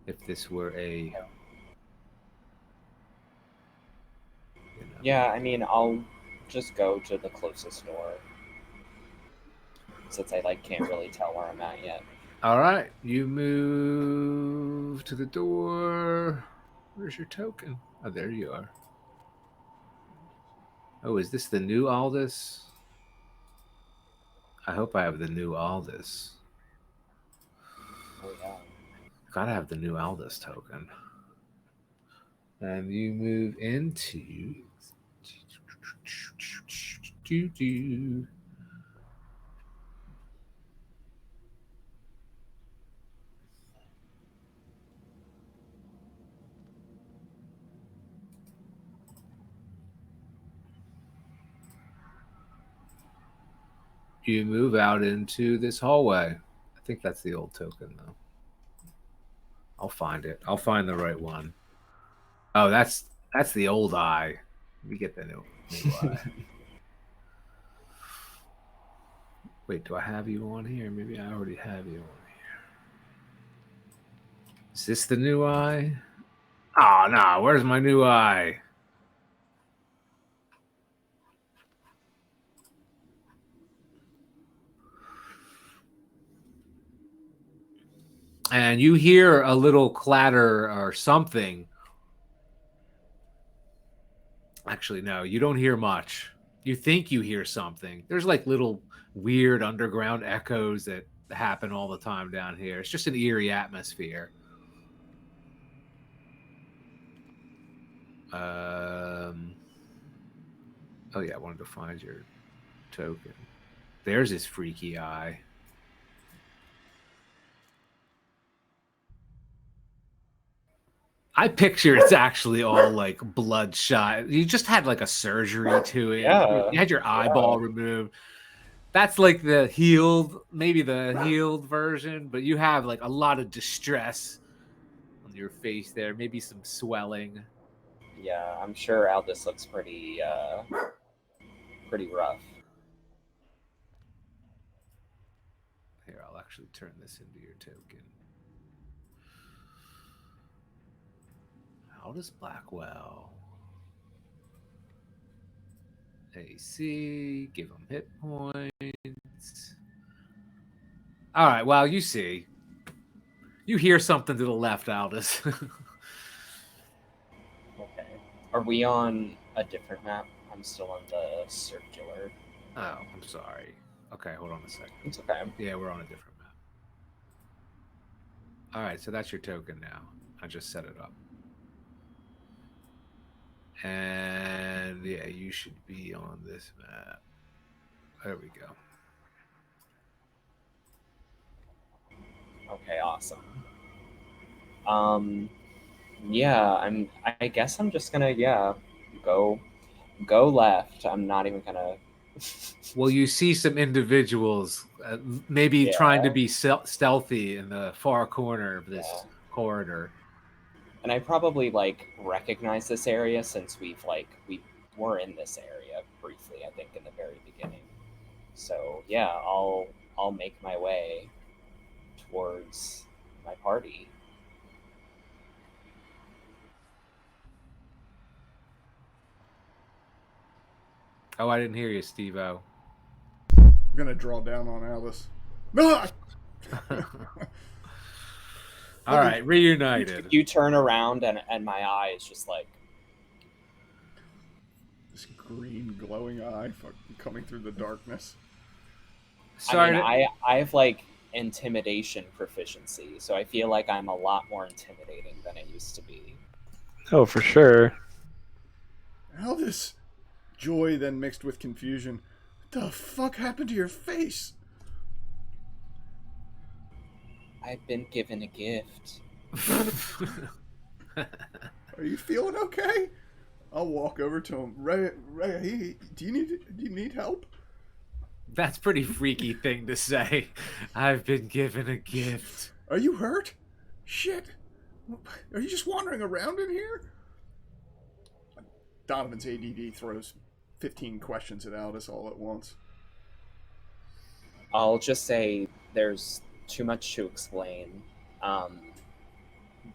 If this were a... Yeah, I mean, I'll just go to the closest door. Since I can't really tell where I'm at yet. All right, you move to the door. Where's your token? Oh, there you are. Oh, is this the new Aldous? I hope I have the new Aldous. Oh yeah. Gotta have the new Aldous token. And you move into... You move out into this hallway. I think that's the old token, though. I'll find it. I'll find the right one. Oh, that's the old eye. Let me get the new eye. Wait, do I have you on here? Maybe I already have you on here. Is this the new eye? Oh, no. Where's my new eye? And you hear a little clatter or something. Actually, no, you don't hear much. You think you hear something. There's little weird underground echoes that happen all the time down here. It's just an eerie atmosphere. Oh yeah, I wanted to find your token. There's his freaky eye. I picture it's actually all bloodshot. You just had a surgery to it. Yeah. You had your eyeball removed. That's the healed, maybe the healed version, but you have a lot of distress on your face there. Maybe some swelling. Yeah, I'm sure Aldous looks pretty rough. Here, I'll actually turn this into your token. Aldous Blackwell. AC, give him hit points. All right, well, you see. You hear something to the left, Aldous. Okay. Are we on a different map? I'm still on the circular. Oh, I'm sorry. Okay, hold on a second. It's okay. Yeah, we're on a different map. All right, so that's your token now. I just set it up. And yeah, you should be on this map. There we go. Okay, awesome. Yeah, I guess I'm just gonna go left. I'm not even gonna. Well, you see some individuals maybe trying to be stealthy in the far corner of this corridor. And I probably recognize this area since we were in this area briefly, I think, in the very beginning. So yeah, I'll make my way towards my party. Oh, I didn't hear you, Steve-O. I'm gonna draw down on Alice. No! All right, reunited. You turn around and my eye is just this green glowing eye coming through the darkness. Sorry, I have intimidation proficiency, so I feel like I'm a lot more intimidating than I used to be. Oh, for sure. How this joy then mixed with confusion. What the fuck happened to your face? I've been given a gift. Are you feeling okay? I'll walk over to him. Ray, do you need help? That's a pretty freaky thing to say. I've been given a gift. Are you hurt? Shit. Are you just wandering around in here? Donovan's ADD throws 15 questions at Aldous all at once. I'll just say there's too much to explain,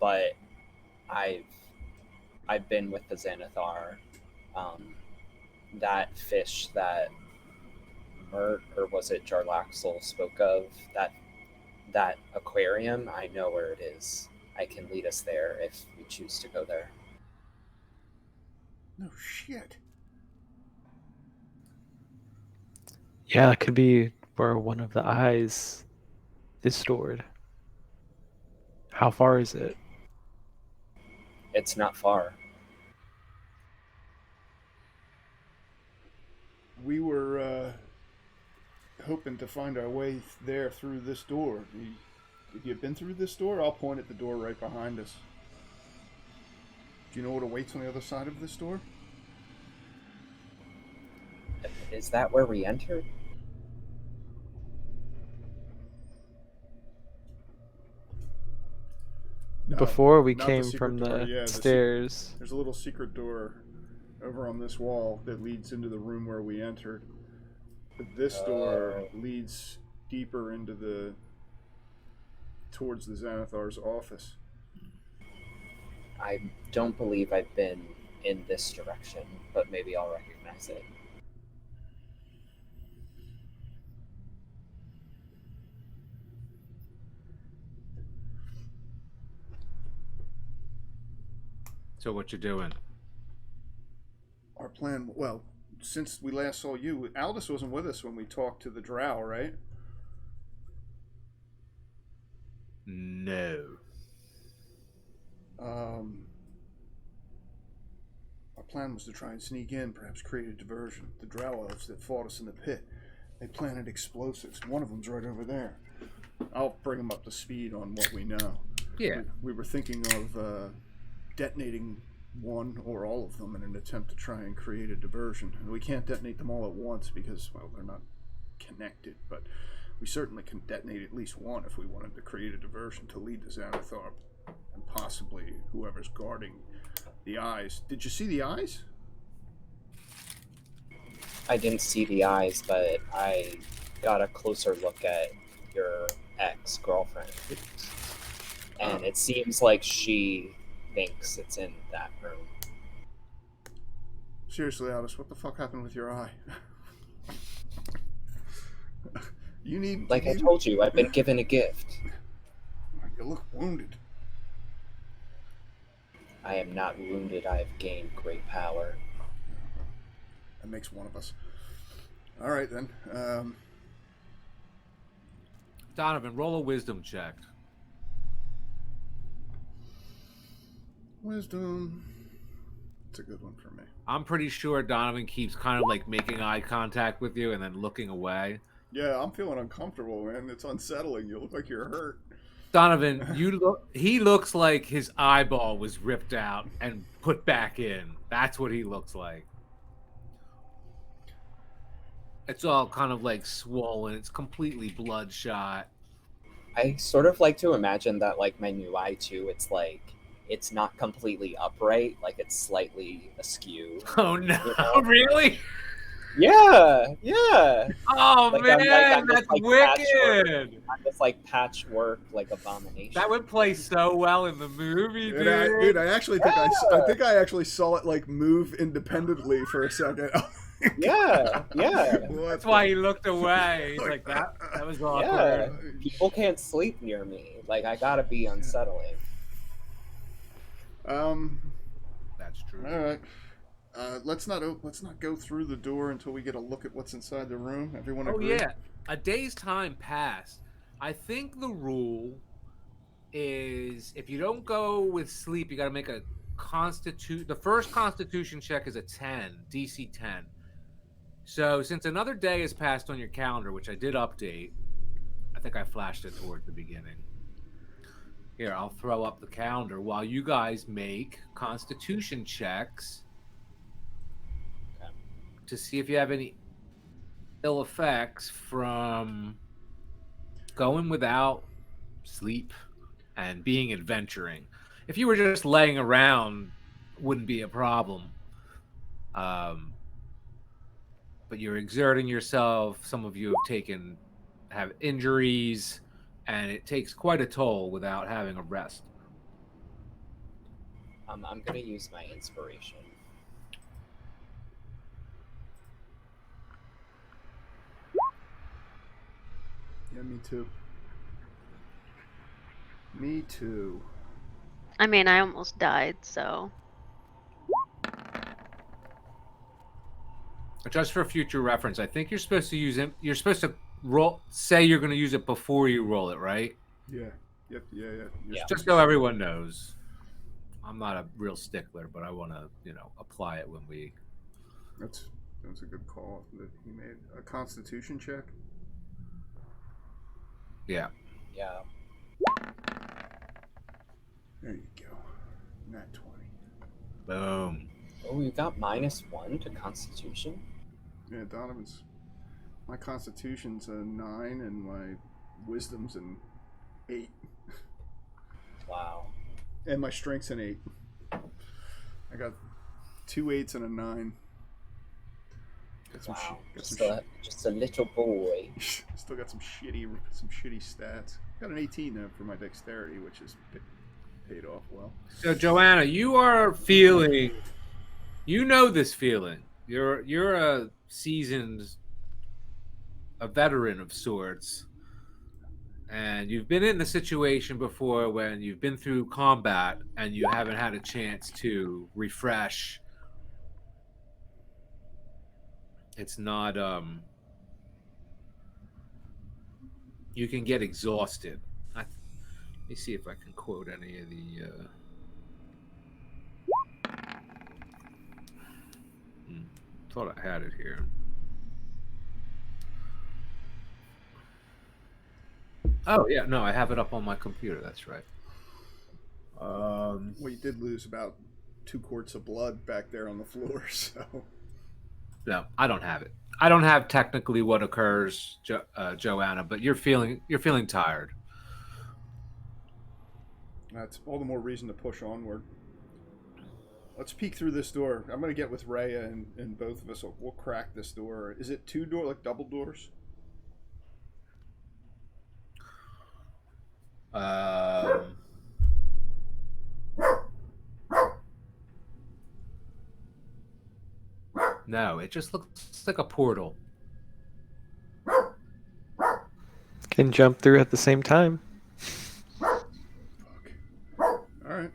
but I've been with the Xanathar. That fish that Mert, or was it Jarlaxle, spoke of, that aquarium, I know where it is. I can lead us there if we choose to go there. No shit. Yeah, it could be where one of the eyes is stored. How far is it? It's not far. We were hoping to find our way there through this door. Have you been through this door? I'll point at the door right behind us. Do you know what awaits on the other side of this door? Is that where we entered? No, Before we not came secret from door. the Yeah, stairs. there's a little secret door over on this wall that leads into the room where we entered. But this door leads deeper into towards the Xanathar's office. I don't believe I've been in this direction, but maybe I'll recognize it. So what you doing? Our plan, well, since we last saw you, Aldous wasn't with us when we talked to the drow, right? No. Our plan was to try and sneak in, perhaps create a diversion. The drow elves that fought us in the pit, they planted explosives. One of them's right over there. I'll bring them up to speed on what we know. Yeah. We were thinking of detonating one or all of them in an attempt to try and create a diversion. And we can't detonate them all at once because, well, they're not connected, but we certainly can detonate at least one if we wanted to create a diversion to lead the Xanathar and possibly whoever's guarding the eyes. Did you see the eyes? I didn't see the eyes, but I got a closer look at your ex-girlfriend. And it seems like she thinks it's in that room. Seriously, Aldous, what the fuck happened with your eye? I told you, I've been given a gift. You look wounded. I am not wounded, I have gained great power. That makes one of us. All right, then. Donovan, roll a wisdom check. Wisdom. It's a good one for me. I'm pretty sure Donovan keeps kind of like making eye contact with you and then looking away. Yeah, I'm feeling uncomfortable, man. It's unsettling. You look like you're hurt. Donovan, he looks like his eyeball was ripped out and put back in. That's what he looks like. It's all kind of like swollen. It's completely bloodshot. I sort of like to imagine that, like, my new eye, too, it's like, it's not completely upright, like, it's slightly askew. Oh, no. You know? Really? Yeah. Oh, Like, man, I'm just, that's like, wicked. I'm just like patchwork, like, abomination. That would play so well in the movie, dude. Dude, I actually think I think I actually saw it like move independently for a second. Yeah. That's why he looked away. He's like, that was awkward. Yeah. People can't sleep near me. Like, I gotta be unsettling. That's true. All right. Let's not go through the door until we get a look at what's inside the room. Everyone agree? Oh, yeah. A day's time passed. I think the rule is if you don't go with sleep, you got to make a the first constitution check is a 10, DC 10. So since another day has passed on your calendar, which I did update, I think I flashed it towards the beginning. Here, I'll throw up the calendar while you guys make Constitution checks Okay. to see if you have any ill effects from going without sleep and being adventuring. If you were just laying around, wouldn't be a problem. Um, but you're exerting yourself. Some of you have injuries, and it takes quite a toll without having a rest. I'm gonna use my inspiration. Yeah, me too. Me too. I mean, I almost died, so. Just for future reference, I think you're supposed to use it. You're supposed to roll. Say you're going to use it before you roll it, right? Yeah. Yep. Yeah. Yeah. Just so everyone knows. I'm not a real stickler, but I want to, apply it when we. That's a good call that he made. A Constitution check. Yeah. Yeah. There you go. Nat 20. Boom. Oh, you got -1 to Constitution? Yeah, Donovan's. My Constitution's a 9 and my Wisdom's an 8. Wow. And my Strength's an 8. I got 2 8s and a 9. Got some Wow. got Just a little boy. Still got some shitty stats. Got an 18 though for my dexterity, which is paid off well. So Joanna, you are feeling. You know this feeling. You're a veteran of sorts, and you've been in the situation before when you've been through combat and you haven't had a chance to refresh. It's not you can get exhausted. Let me see if I can quote any of the thought I had it here. Oh yeah, no, I have it up on my computer. That's right. Well, you did lose about 2 quarts of blood back there on the floor, so. No, I don't have it. I don't have technically what occurs, Joanna, but you're feeling tired. That's all the more reason to push onward. Let's peek through this door. I'm gonna get with Rhea, and both of us we'll crack this door. Is it 2 door, like double doors? No, it just looks like a portal. Can jump through at the same time. Fuck. Alright.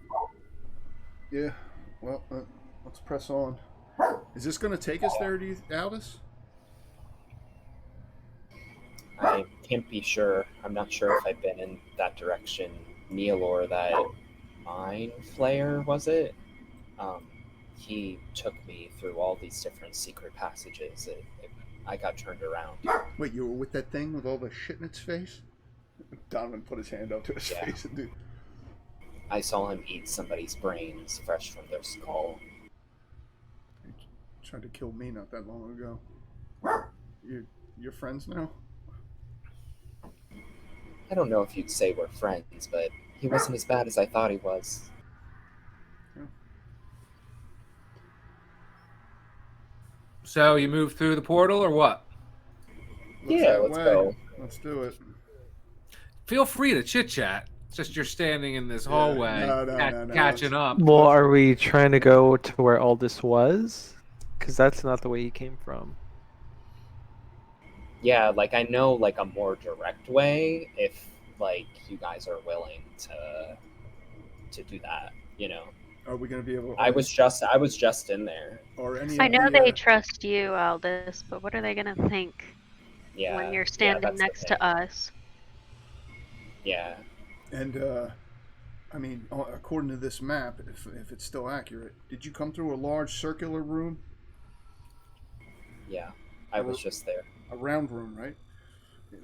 Yeah, well, let's press on. Is this going to take us there, Aldous? I can't be sure. I'm not sure if I've been in that direction. Neil or that Mind Flayer, was it? He took me through all these different secret passages. I got turned around. Wait, you were with that thing with all the shit in its face? Donovan put his hand up to his face and do. I saw him eat somebody's brains fresh from their skull. He tried to kill me not that long ago. You're friends now? I don't know if you'd say we're friends, but he wasn't as bad as I thought he was. So you move through the portal or what? Let's go. Let's do it. Feel free to chit chat. It's just you're standing in this hallway, No. catching up. Well, are we trying to go to where Aldous was? Because that's not the way he came from. Yeah, like I know like a more direct way if like you guys are willing to do that, you know. Are we going to be able to... I was just in there. I know they trust you, Aldous, but what are they gonna think Yeah. when you're standing next to us? Yeah. And, I mean, according to this map, if it's still accurate, did you come through a large circular room? Yeah, I was just there. A round room, right?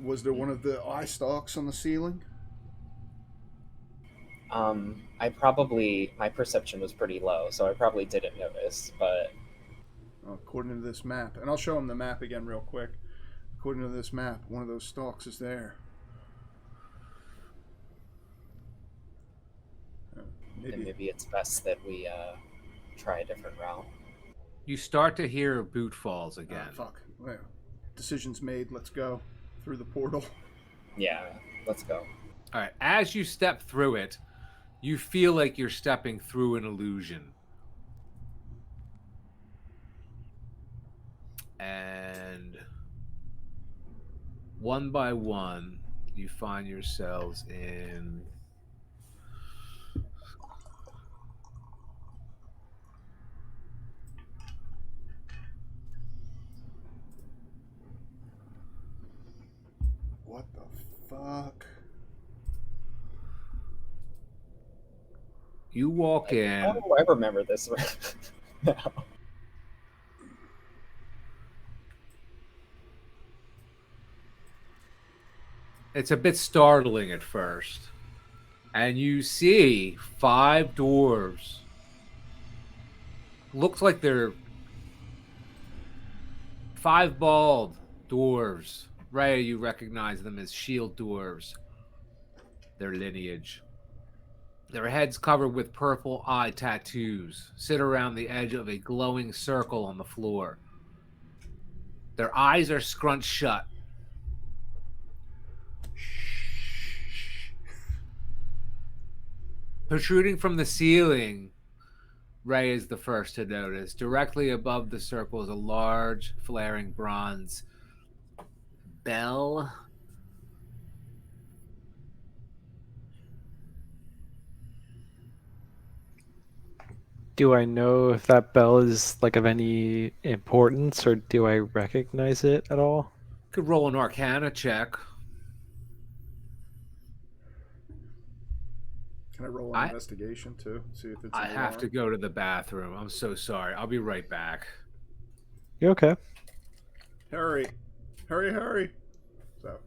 Was there one of the eye stalks on the ceiling? My perception was pretty low, so I probably didn't notice, but According to this map, and I'll show him the map again real quick. According to this map, one of those stalks is there. then maybe it's best that we try a different route. You start to hear boot falls again. Fuck. Well, decision's made. Let's go through the portal. Yeah, let's go. All right. As you step through it, you feel like you're stepping through an illusion. And one by one, you find yourselves in What the fuck? you walk in. Oh, I remember this. Now. It's a bit startling at first. And you see 5 dwarves. Looks like they're 5 bald dwarves. Raya, you recognize them as shield dwarves. Their lineage. Their heads covered with purple eye tattoos sit around the edge of a glowing circle on the floor. Their eyes are scrunched shut. Protruding from the ceiling, Ray is the first to notice. Directly above the circle is a large, flaring bronze bell. Do I know if that bell is like of any importance, or do I recognize it at all? Could roll an Arcana check. Can I roll an investigation too? See if it's. I have to go to the bathroom. I'm so sorry. I'll be right back. You okay? Hurry. So.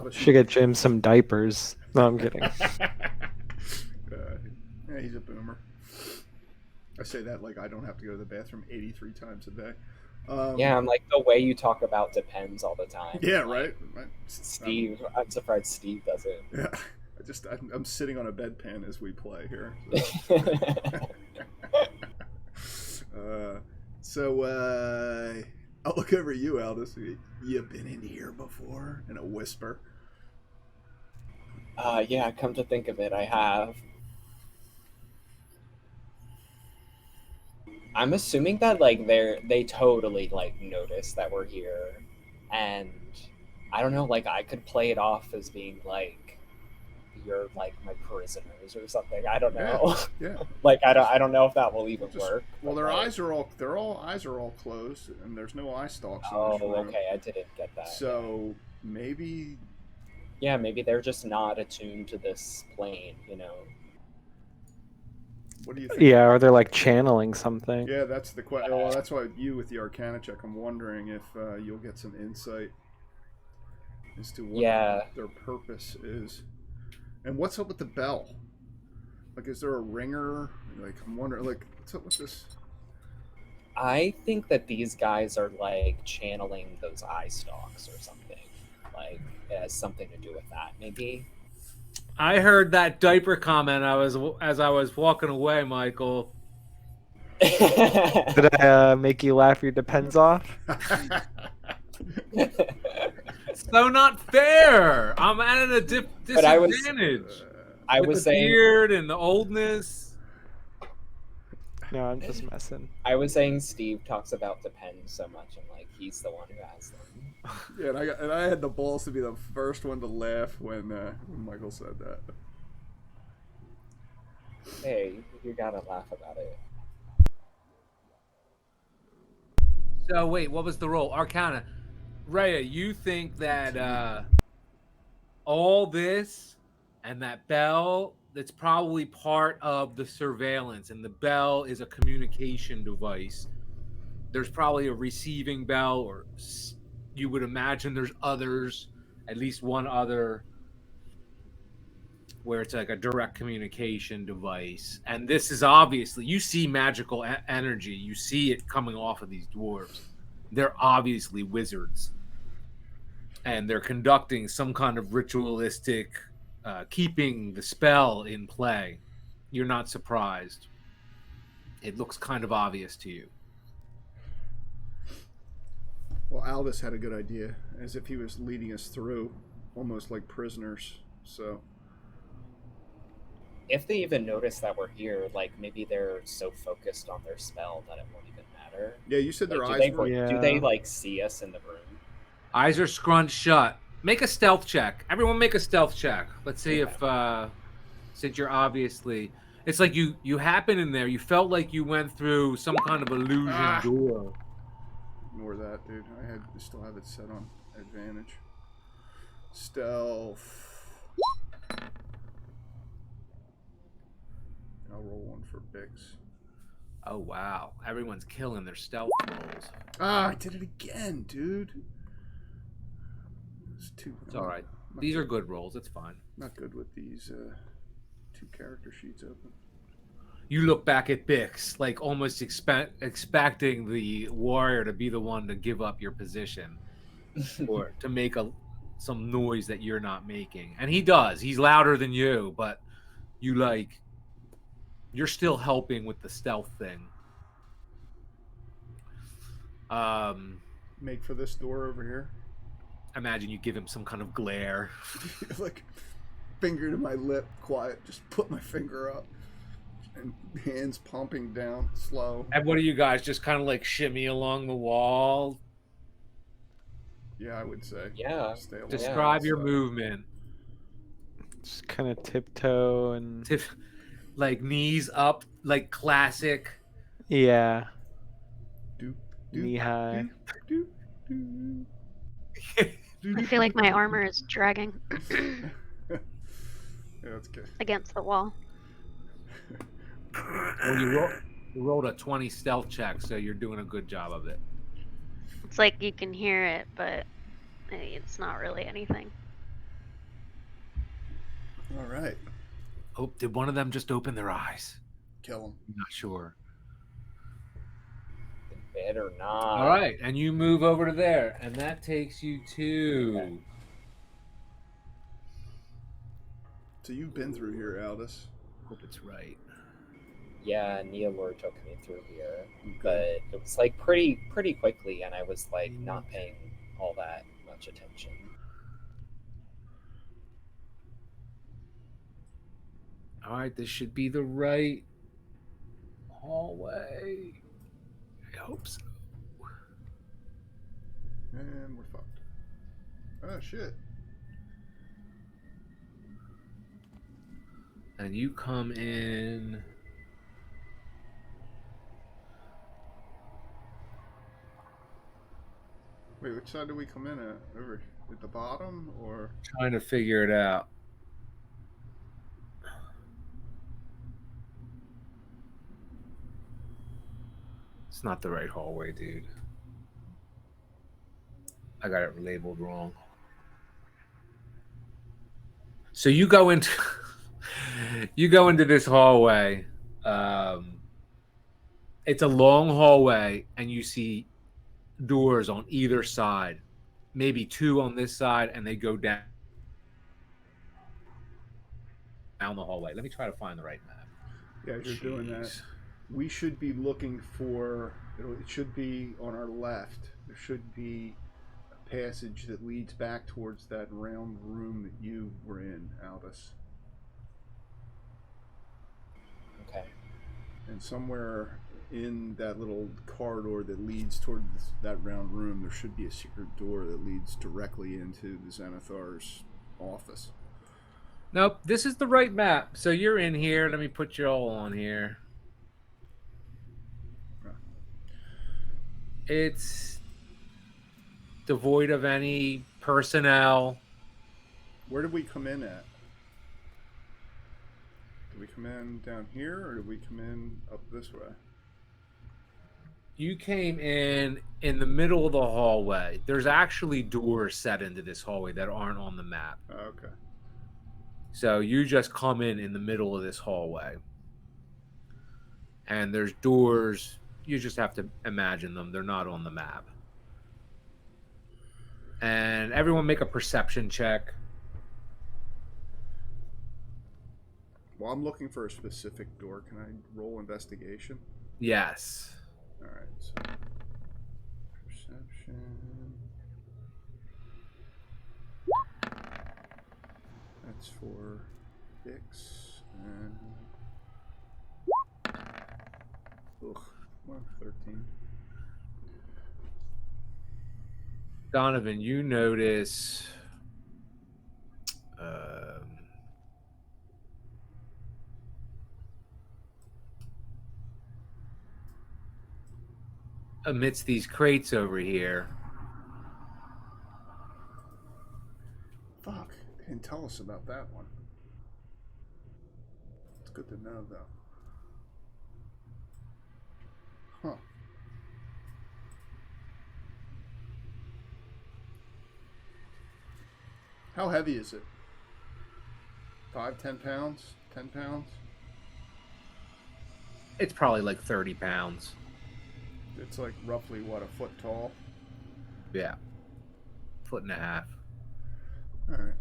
Should get Jim some diapers. No, I'm kidding. Yeah, he's a boomer. I say that like I don't have to go to the bathroom 83 times a day. Yeah, I'm like, the way you talk about depends all the time. Yeah, like, right. Steve, I'm surprised Steve does it. Yeah, I'm sitting on a bedpan as we play here. So, I'll look over at you, Aldous. You've been in here before? In a whisper. Yeah, come to think of it, I have. I'm assuming that like they totally like notice that we're here, and I don't know, like I could play it off as being like you're like my prisoners or something. I don't know. Yeah. Like I don't know if that will even work. Well, their eyes are all closed, and there's no eye stalks. Oh, in this room. okay, I didn't get that. So maybe. Yeah, maybe they're just not attuned to this plane, you know. What do you think? Yeah, or they're like channeling something. Yeah, that's the question. Well, that's why you with the Arcana check. I'm wondering if you'll get some insight as to what their purpose is, and what's up with the bell. Like, is there a ringer? Like, I'm wondering, like, what's up with this? I think that these guys are like channeling those eye stalks or something. Like, it has something to do with that, maybe. I heard that diaper comment as I was walking away, Michael. Did I make you laugh your depends off? So not fair. I'm at a disadvantage. I with was the saying beard and the oldness. No, I'm just messing. I was saying Steve talks about depends so much, and like he's the one who has them. Yeah, and I had the balls to be the first one to laugh when Michael said that. Hey, you gotta laugh about it. So wait, what was the roll? Arcana. Raya, you think that all this and that bell, that's probably part of the surveillance, and the bell is a communication device. There's probably a receiving bell, or you would imagine there's others, at least one other where it's like a direct communication device. And this is obviously, you see magical energy. You see it coming off of these dwarves. They're obviously wizards. And they're conducting some kind of ritualistic, keeping the spell in play. You're not surprised. It looks kind of obvious to you. Well, Aldous had a good idea, as if he was leading us through, almost like prisoners. So, If they even notice that we're here, like maybe they're so focused on their spell that it won't even matter. yeah, you said their Like, eyes were. Yeah. do they like see us in the room? Eyes are scrunched shut. Make a stealth check. Everyone make a stealth check. Let's see if, since you're obviously... It's like you happen in there. You felt like you went through some kind of illusion door. Ignore that, dude. I still have it set on advantage. Stealth. I'll roll one for Bix. Oh, wow. Everyone's killing their stealth rolls. Ah, I did it again, dude. It's all right. These are good rolls. It's fine. Not good with these 2 character sheets open. You look back at Bix, like almost expecting the warrior to be the one to give up your position or to make some noise that you're not making. And he does. He's louder than you, but you're still helping with the stealth thing. Make for this door over here. Imagine you give him some kind of glare. Like, finger to my lip, quiet. Just put my finger up. And hands pumping down, slow. And what do you guys just kind of like shimmy along the wall? Yeah, I would say. Yeah. Stay along Describe the your side. movement. Just kind of tiptoe and Like knees up, like classic. yeah, Doop, knee high. doop, doop, I feel like my armor is dragging doop. Yeah, that's good. against the wall. Well, you rolled a 20 stealth check, so you're doing a good job of it. It's like you can hear it, but it's not really anything. All right. Oh, did one of them just open their eyes? Kill him. I'm not sure. Better not. All right, and you move over to there, and that takes you to... Okay. So you've been through here, Aldous. Hope it's right. Yeah, Neolord took me through here, but it was like pretty quickly, and I was like not paying all that much attention. All right, this should be the right hallway. I hope so. And we're fucked. Oh, shit. And you come in... Wait, which side do we come in at? Over at the bottom, or? Trying to figure it out. It's not the right hallway, dude. I got it labeled wrong. So you go into this hallway. It's a long hallway, and you see doors on either side, maybe 2 on this side, and they go down the hallway. Let me try to find the right map. Yeah, as you're doing that, we should be looking for. It should be on our left. There should be a passage that leads back towards that round room that you were in, Aldous. Okay. And somewhere in that little corridor that leads toward that round room, there should be a secret door that leads directly into the Xanathar's office. Nope, this is the right map. So you're in here. Let me put you all on here. It's devoid of any personnel. Where did we come in at? Did we come in down here, or did we come in up this way? You came in the middle of the hallway. There's actually doors set into this hallway that aren't on the map. Oh, okay. So you just come in the middle of this hallway. And there's doors. You just have to imagine them. They're not on the map. And everyone make a perception check. Well, I'm looking for a specific door. Can I roll investigation? Yes. All right. So perception. That's for Dix and. Ugh. Well, 13. Donovan, you notice amidst these crates over here, Fuck. They didn't tell us about that one. It's good to know, though. Huh. How heavy is it? 5, 10 pounds? 10 pounds? it's probably like 30 pounds. It's like roughly, what, a foot tall? Yeah. 1.5 feet. All right.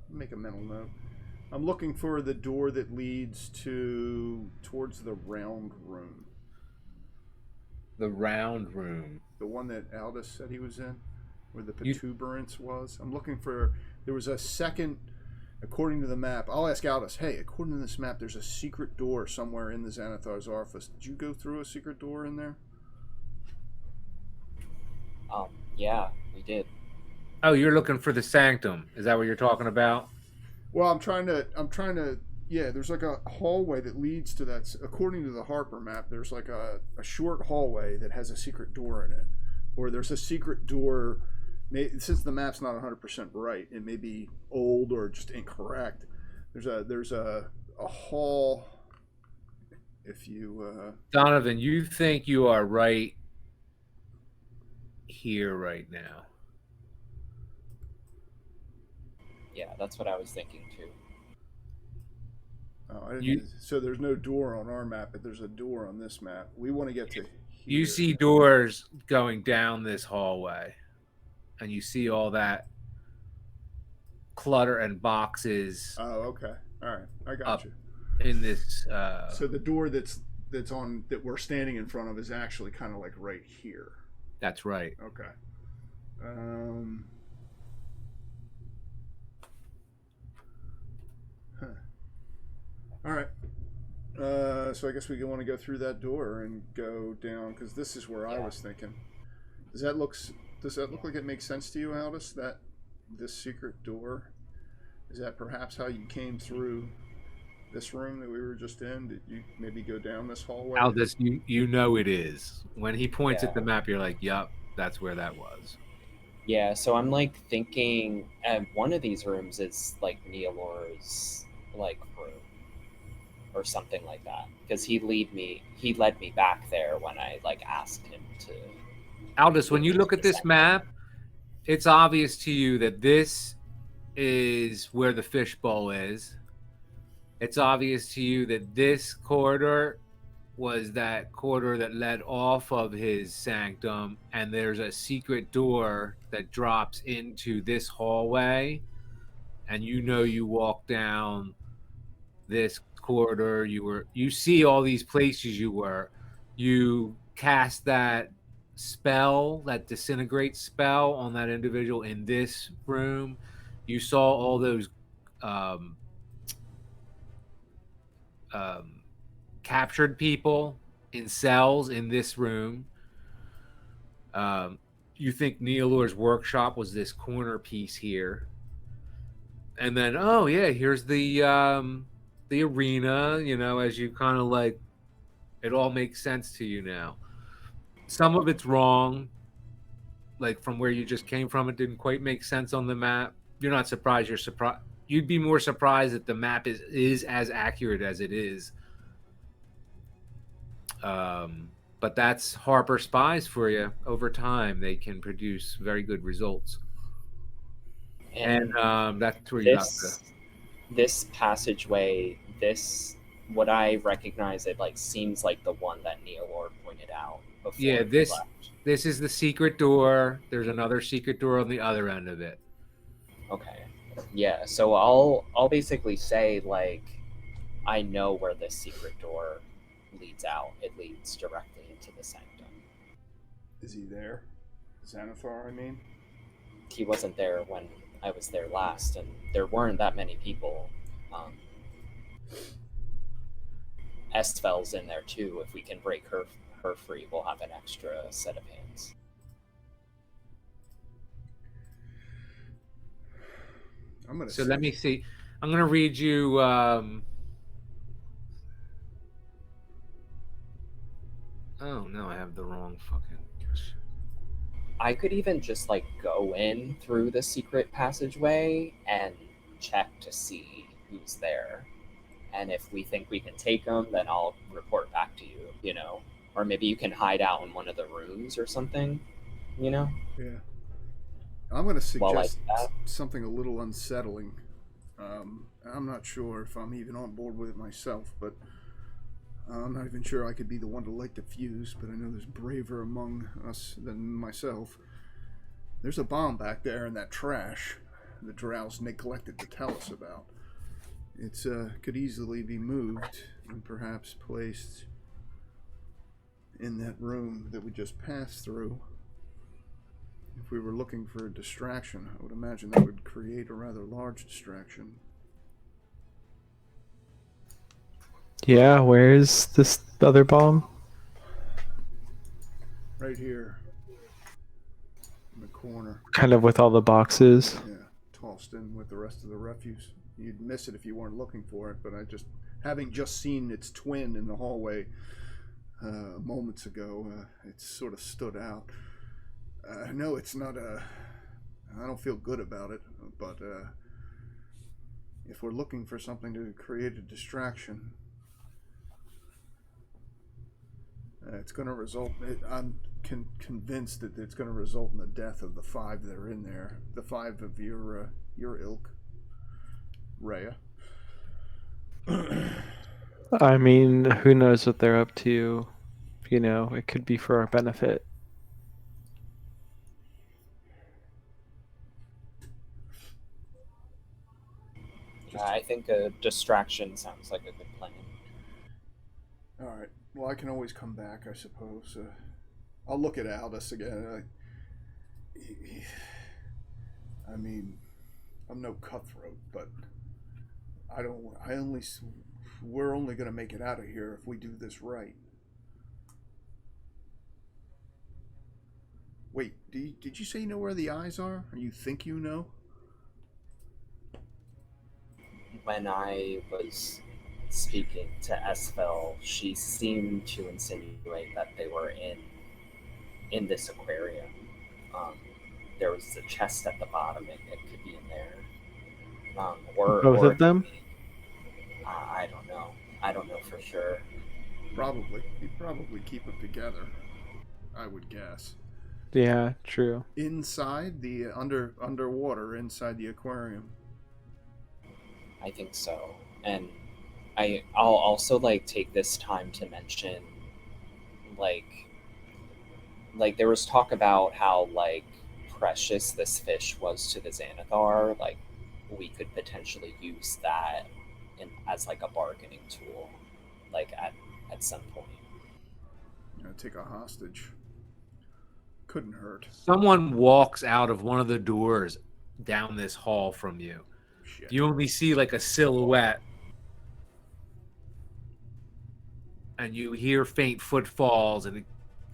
Make a mental note. I'm looking for the door that leads towards the round room. The round room. The one that Aldous said he was in, where the protuberance was. I'm looking for. There was a second, according to the map. I'll ask Aldous. Hey, according to this map, there's a secret door somewhere in the Xanathar's office. Did you go through a secret door in there? Yeah, we did. Oh, you're looking for the sanctum. Is that what you're talking about? Well, I'm trying to. Yeah, there's like a hallway that leads to that. According to the Harper map, there's like a short hallway that has a secret door in it, or there's a secret door. Since the map's not 100% right, it may be old or just incorrect. There's a hall. If you Donovan, you think you are right here right now. Yeah, that's what I was thinking too. Oh, I didn't. So there's no door on our map, but there's a door on this map. We want to get to here. You see doors going down this hallway, and you see all that clutter and boxes. Oh, okay. All right, I got Up. you. In this. So the door that's on that we're standing in front of is actually kind of like right here. That's right. Okay. Huh. All right. So I guess we want to go through that door and go down because this is where I was thinking. Does that look like it makes sense to you, Aldous? That this secret door, is that perhaps how you came through this room that we were just in? Did you maybe go down this hallway? Aldous, you know it is. When he points at the map, you're like, "Yup, that's where that was." Yeah, so I'm like thinking one of these rooms is like Neolor's like room or something like that because he led me back there when I like asked him to. Aldous, when you look at this map, it's obvious to you that this is where the fishbowl is. It's obvious to you that this corridor was that corridor that led off of his sanctum, and there's a secret door that drops into this hallway, and you walk down this corridor. You see all these places you cast that spell, that disintegrate spell on that individual in this room. You saw all those captured people in cells in this room. You think Neolor's workshop was this corner piece here, and then here's the arena. As you kind of like, it all makes sense to you now. Some of it's wrong, like from where you just came from, it didn't quite make sense on the map. You're not surprised. You're surprised. You'd be more surprised that the map is as accurate as it is. But that's Harper spies for you. Over time, they can produce very good results. And that's where you got the. This passageway, this what I recognize, it like seems like the one that Neolord pointed out before Yeah, he left. this is the secret door. There's another secret door on the other end of it. Okay. Yeah, so I'll basically say like I know where this secret door leads out. It leads directly into the sanctum. Is he there? Xanathar, I mean? He wasn't there when I was there last, and there weren't that many people. Estfel's in there too. If we can break her free, we'll have an extra set of hands. So let me see. I'm gonna read you. Oh no, I have the wrong fucking. I could even just like go in through the secret passageway and check to see who's there. And if we think we can take them, then I'll report back to you, you know? Or maybe you can hide out in one of the rooms or something, you know? Yeah. I'm going to suggest like something a little unsettling. I'm not sure if I'm even on board with it myself, but I'm not even sure I could be the one to light the fuse, but I know there's braver among us than myself. There's a bomb back there in that trash the Drow's neglected to tell us about. It could easily be moved and perhaps placed in that room that we just passed through. If we were looking for a distraction, I would imagine that would create a rather large distraction. Yeah, where's this other bomb? Right here. In the corner. Kind of with all the boxes. Yeah, tossed in with the rest of the refuse. You'd miss it if you weren't looking for it, but having just seen its twin in the hallway moments ago, it sort of stood out. I know it's not I don't feel good about it, but if we're looking for something to create a distraction, it's going to result. I'm convinced that it's going to result in the death of the 5 that are in there. The 5 of your ilk, Rhea. I mean, who knows what they're up to? You know, it could be for our benefit. I think a distraction sounds like a good plan. All right. Well, I can always come back, I suppose. I'll look at Aldous again. I mean, I'm no cutthroat, but we're only going to make it out of here if we do this right. Wait, did you say you know where the eyes are? Or you think you know? When I was speaking to Esfel, she seemed to insinuate that they were in this aquarium. There was a chest at the bottom. It could be in there. Both of them? I don't know. I don't know for sure. Probably. You'd probably keep them together, I would guess. Yeah, true. Inside the underwater, inside the aquarium. I think so. And I'll also like take this time to mention like there was talk about how like precious this fish was to the Xanathar. Like we could potentially use that as like a bargaining tool, like at some point. Take a hostage. Couldn't hurt. Someone walks out of one of the doors down this hall from you. Shit. You only see like a silhouette, and you hear faint footfalls, and it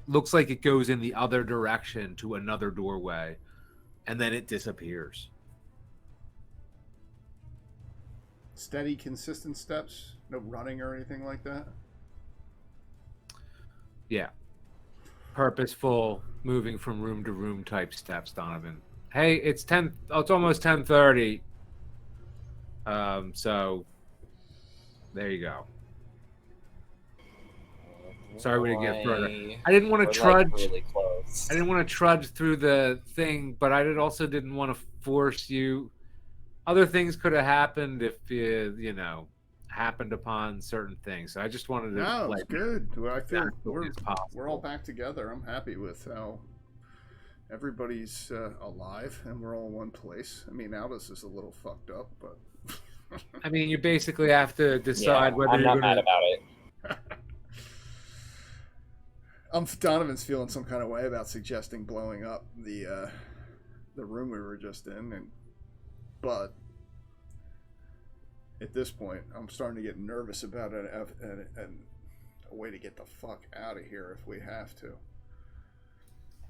looks like it goes in the other direction to another doorway, and then it disappears. Steady, consistent steps? No running or anything like that? Yeah. Purposeful, moving from room to room type steps, Donovan. Hey, it's almost 10:30. So there you go. Sorry we didn't get further. Boy, I didn't want to we're trudge. like really close. I didn't want to trudge through the thing, but also didn't want to force you. Other things could have happened if you know, happened upon certain things. So I just wanted to No, it's good. Well, I feel naturally as possible. we're all back together. I'm happy with how everybody's alive and we're all in one place. I mean, Aldous is a little fucked up, but I mean, you basically have to decide whether I'm you're not mad going to. about it. Donovan's feeling some kind of way about suggesting blowing up the room we were just in, but at this point, I'm starting to get nervous about it and a way to get the fuck out of here if we have to.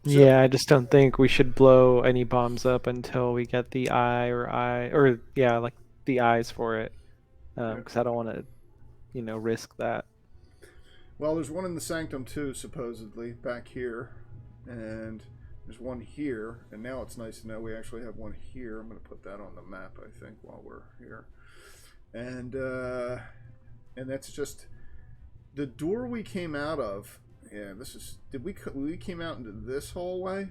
So, Yeah, I just don't think we should blow any bombs up until we get the like the eyes for it, because I don't want to, risk that. well, there's one in the sanctum too, supposedly back here, and there's one here. And now it's nice to know we actually have one here. I'm going to put that on the map, I think, while we're here. And that's just the door we came out of. Yeah, this is. We came out into this hallway,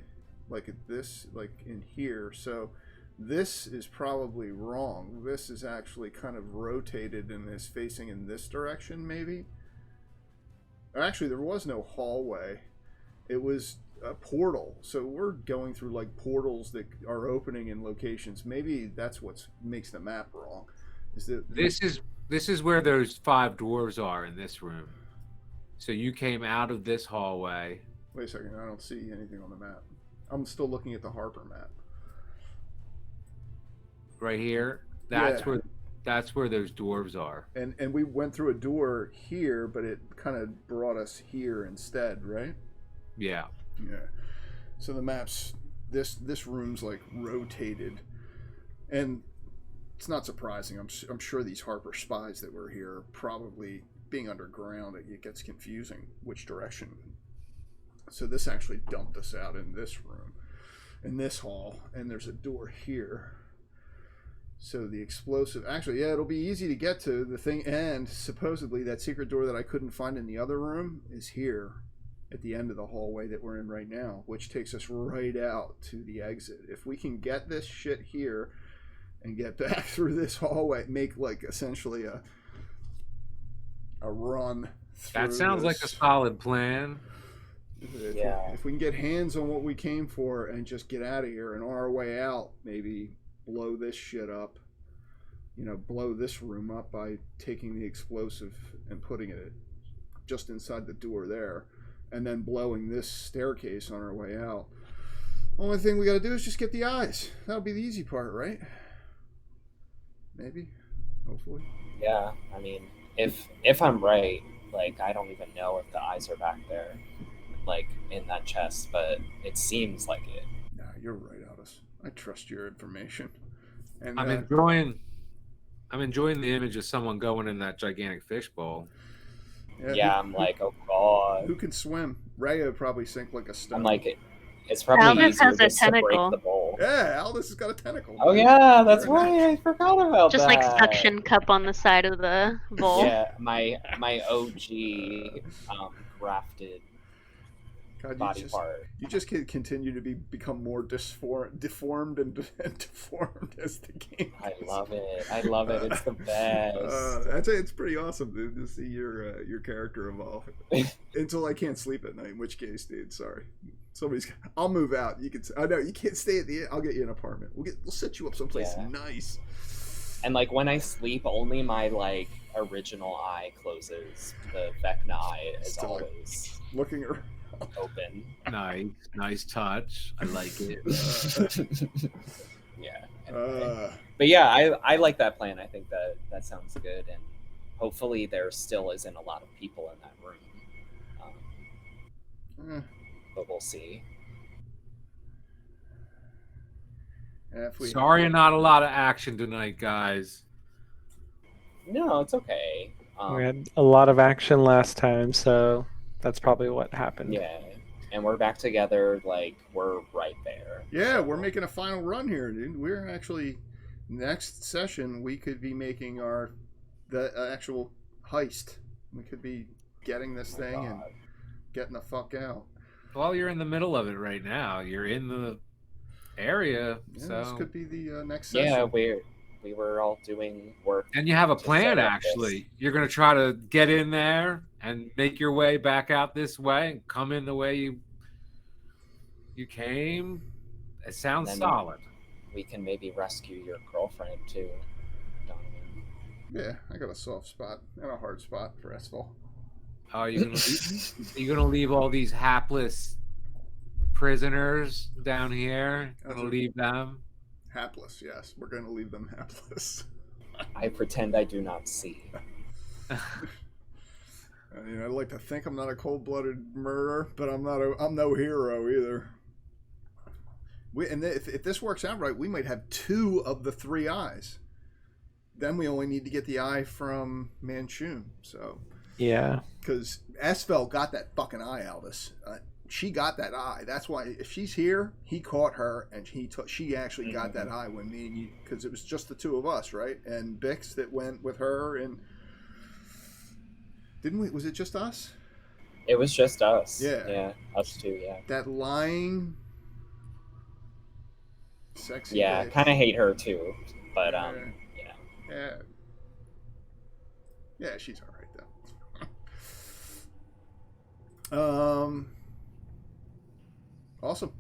like at this, like in here. So this is probably wrong. This is actually kind of rotated and is facing in this direction, maybe. Actually, there was no hallway. It was a portal. So we're going through like portals that are opening in locations. Maybe that's what makes the map wrong. Is that This is where those 5 dwarves are in this room. So you came out of this hallway. Wait a second, I don't see anything on the map. I'm still looking at the Harper map. Right here. That's where those dwarves are. And we went through a door here, but it kind of brought us here instead, right? Yeah. Yeah. So the map's this room's like rotated, and it's not surprising. I'm sure these Harper spies that were here probably being underground. It gets confusing which direction. So this actually dumped us out in this room, in this hall, and there's a door here. So the explosive, actually, yeah, it'll be easy to get to the thing, and supposedly that secret door that I couldn't find in the other room is here at the end of the hallway that we're in right now, which takes us right out to the exit. If we can get this shit here and get back through this hallway, make like essentially a run through That sounds like a solid plan. If we can get hands on what we came for and just get out of here, and on our way out, maybe blow this shit up, blow this room up by taking the explosive and putting it just inside the door there, and then blowing this staircase on our way out. Only thing we got to do is just get the eyes. That'll be the easy part, right? Maybe, hopefully. Yeah, I mean, if I'm right, like I don't even know if the eyes are back there, like in that chest, but it seems like it. Nah, you're right, Aldous. I trust your information. And I'm enjoying the image of someone going in that gigantic fishbowl. Yeah, I'm like, oh god. Who can swim? Raya would probably sink like a stone. I'm like, it's probably Aldous easier has a just to break tentacle. the bowl. Yeah, Aldous has got a tentacle. Oh yeah, that's right. I forgot about Just that. like suction cup on the side of the bowl. Yeah, my OG grafted God, body part. You just can continue to become more deformed and deformed as the game. I love it. I love it. It's the best. It's pretty awesome, dude, to see your character evolve. Until I can't sleep at night, in which case, dude, sorry. I'll move out. I know you can't stay at the. I'll get you an apartment. We'll set you up someplace nice. And like when I sleep, only my like original eye closes. The Vecna eye is Still, always looking around. Open. Nice touch. I like it. Yeah. Anyway. But yeah, I like that plan. I think that sounds good, and hopefully there still isn't a lot of people in that room. But we'll see. Sorry, not a lot of action tonight, guys. No, it's okay. We had a lot of action last time, so that's probably what happened. Yeah, and we're back together. Like we're right there. Yeah, we're making a final run here, dude. We're actually next session we could be making the actual heist. We could be getting this thing, getting the fuck out. Well, you're in the middle of it right now. You're in the area, Yeah, so this could be the next session. Yeah, we were all doing work. and you have a to plan. set up Actually, you're gonna try to get in there and make your way back out this way and come in the way you came. It sounds Then- solid. We can maybe rescue your girlfriend too, Donovan. Yeah, I got a soft spot and a hard spot for Esval. Are you gonna leave all these hapless prisoners down here? Gonna leave them? Hapless, yes. We're going to leave them hapless. I pretend I do not see. I mean, I like to think I'm not a cold-blooded murderer, but I'm no hero either. If this works out right, we might have 2 of the 3 eyes. Then we only need to get the eye from Manchun. So Yeah. because Esvel got that fucking eye, Aldous. She got that eye. That's why if she's here, he caught her, and she actually got that eye when me and you, because it was just the 2 of us, right? And Bix that went with her, and didn't we? Was it just us? It was just us. Yeah. Yeah, us two, yeah. That lying, sexy. Yeah, bitch. kind of hate her too, but Yeah. yeah. Yeah, she's all right though. Awesome.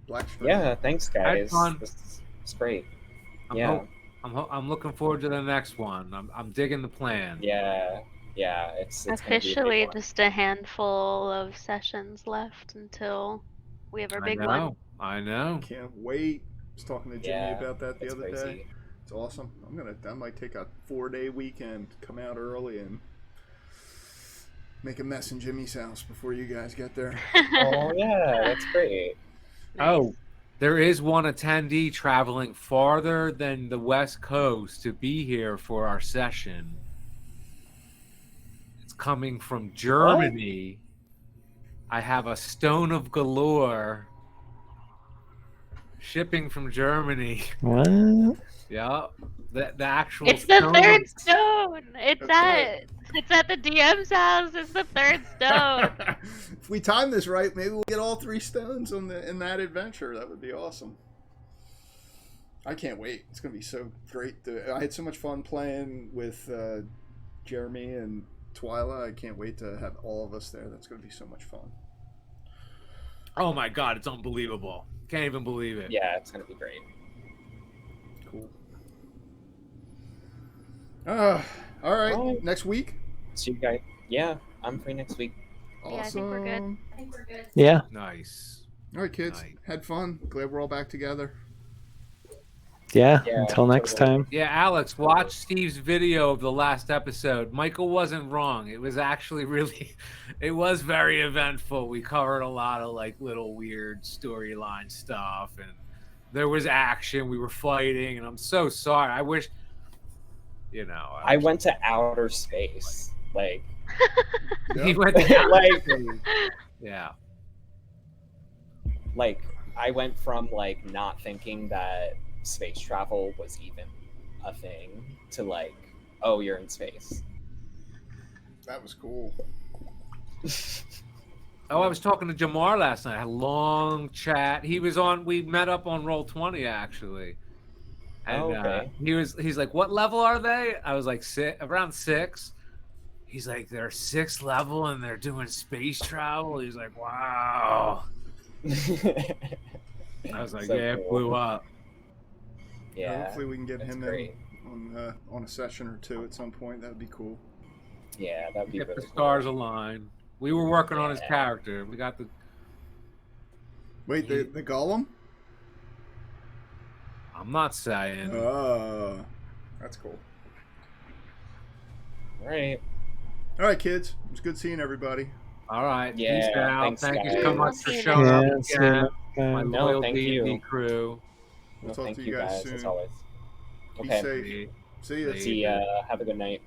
Black String. Yeah, thanks guys. fun. This is great. I'm Yeah. I'm looking forward to the next one. I'm digging the plan. Yeah, it's gonna be a big Officially, one. just a handful of sessions left until we have our big one. I know. Can't wait. I was talking to Jimmy Yeah, about that the it's other crazy. day. It's awesome. I might take a 4-day weekend, come out early, and make a mess in Jimmy's house before you guys get there. Oh yeah, that's great. Oh, there is one attendee traveling farther than the West Coast to be here for our session. It's coming from Germany. I have a stone of galore shipping from Germany. What? Yeah, the actual. It's the stone third of- stone. It's That's at the DM's house. It's the third stone. If we time this right, maybe we'll get all 3 stones in that adventure. That would be awesome. I can't wait. It's going to be so great. I had so much fun playing with Jeremy and Twyla. I can't wait to have all of us there. That's going to be so much fun. Oh my God, it's unbelievable! Can't even believe it. Yeah, it's gonna be great. Cool. All right. Well, Next week. So you guys, yeah, I'm free next week. Awesome. Yeah, I think we're good. Yeah. Nice. All right, kids. Nice. Had fun. Glad we're all back together. Yeah. Yeah, Until next totally. time. Yeah, Alex, watch Steve's video of the last episode. Michael wasn't wrong. It was actually really, it was very eventful. We covered a lot of like little weird storyline stuff, and there was action. We were fighting, and I'm so sorry. I wish, I went to outer space. Like, He went to like, yeah. like I went from like not thinking that space travel was even a thing to like, oh, you're in space. That was cool. Oh, I was talking to Jamar last night. I had a long chat. He was on. We met up on Roll20 actually. And Oh, okay. he's like, "What level are they?" I was like, around 6. He's like, "They're 6th level and they're doing space travel." He's like, "Wow." I was like, So "Yeah, it cool. blew up." Yeah, Hopefully we can get that's him great. in on a session or 2 at some point. That would be cool. Yeah, that'd be Get really the cool. stars aligned. We were working on his Yeah. character. We got the. Wait, the golem? I'm not saying. Oh, that's cool. Right. All right, kids. It was good seeing everybody. All right. Yeah, Peace out. thanks, Thank you guys. so much for Yeah, showing Yeah. up See you again. next My time. No, loyal thank D&D you. crew. We'll Well, talk thank to you you guys guys soon. as always. Be Okay. safe. See ya. See See ya. Have a good night.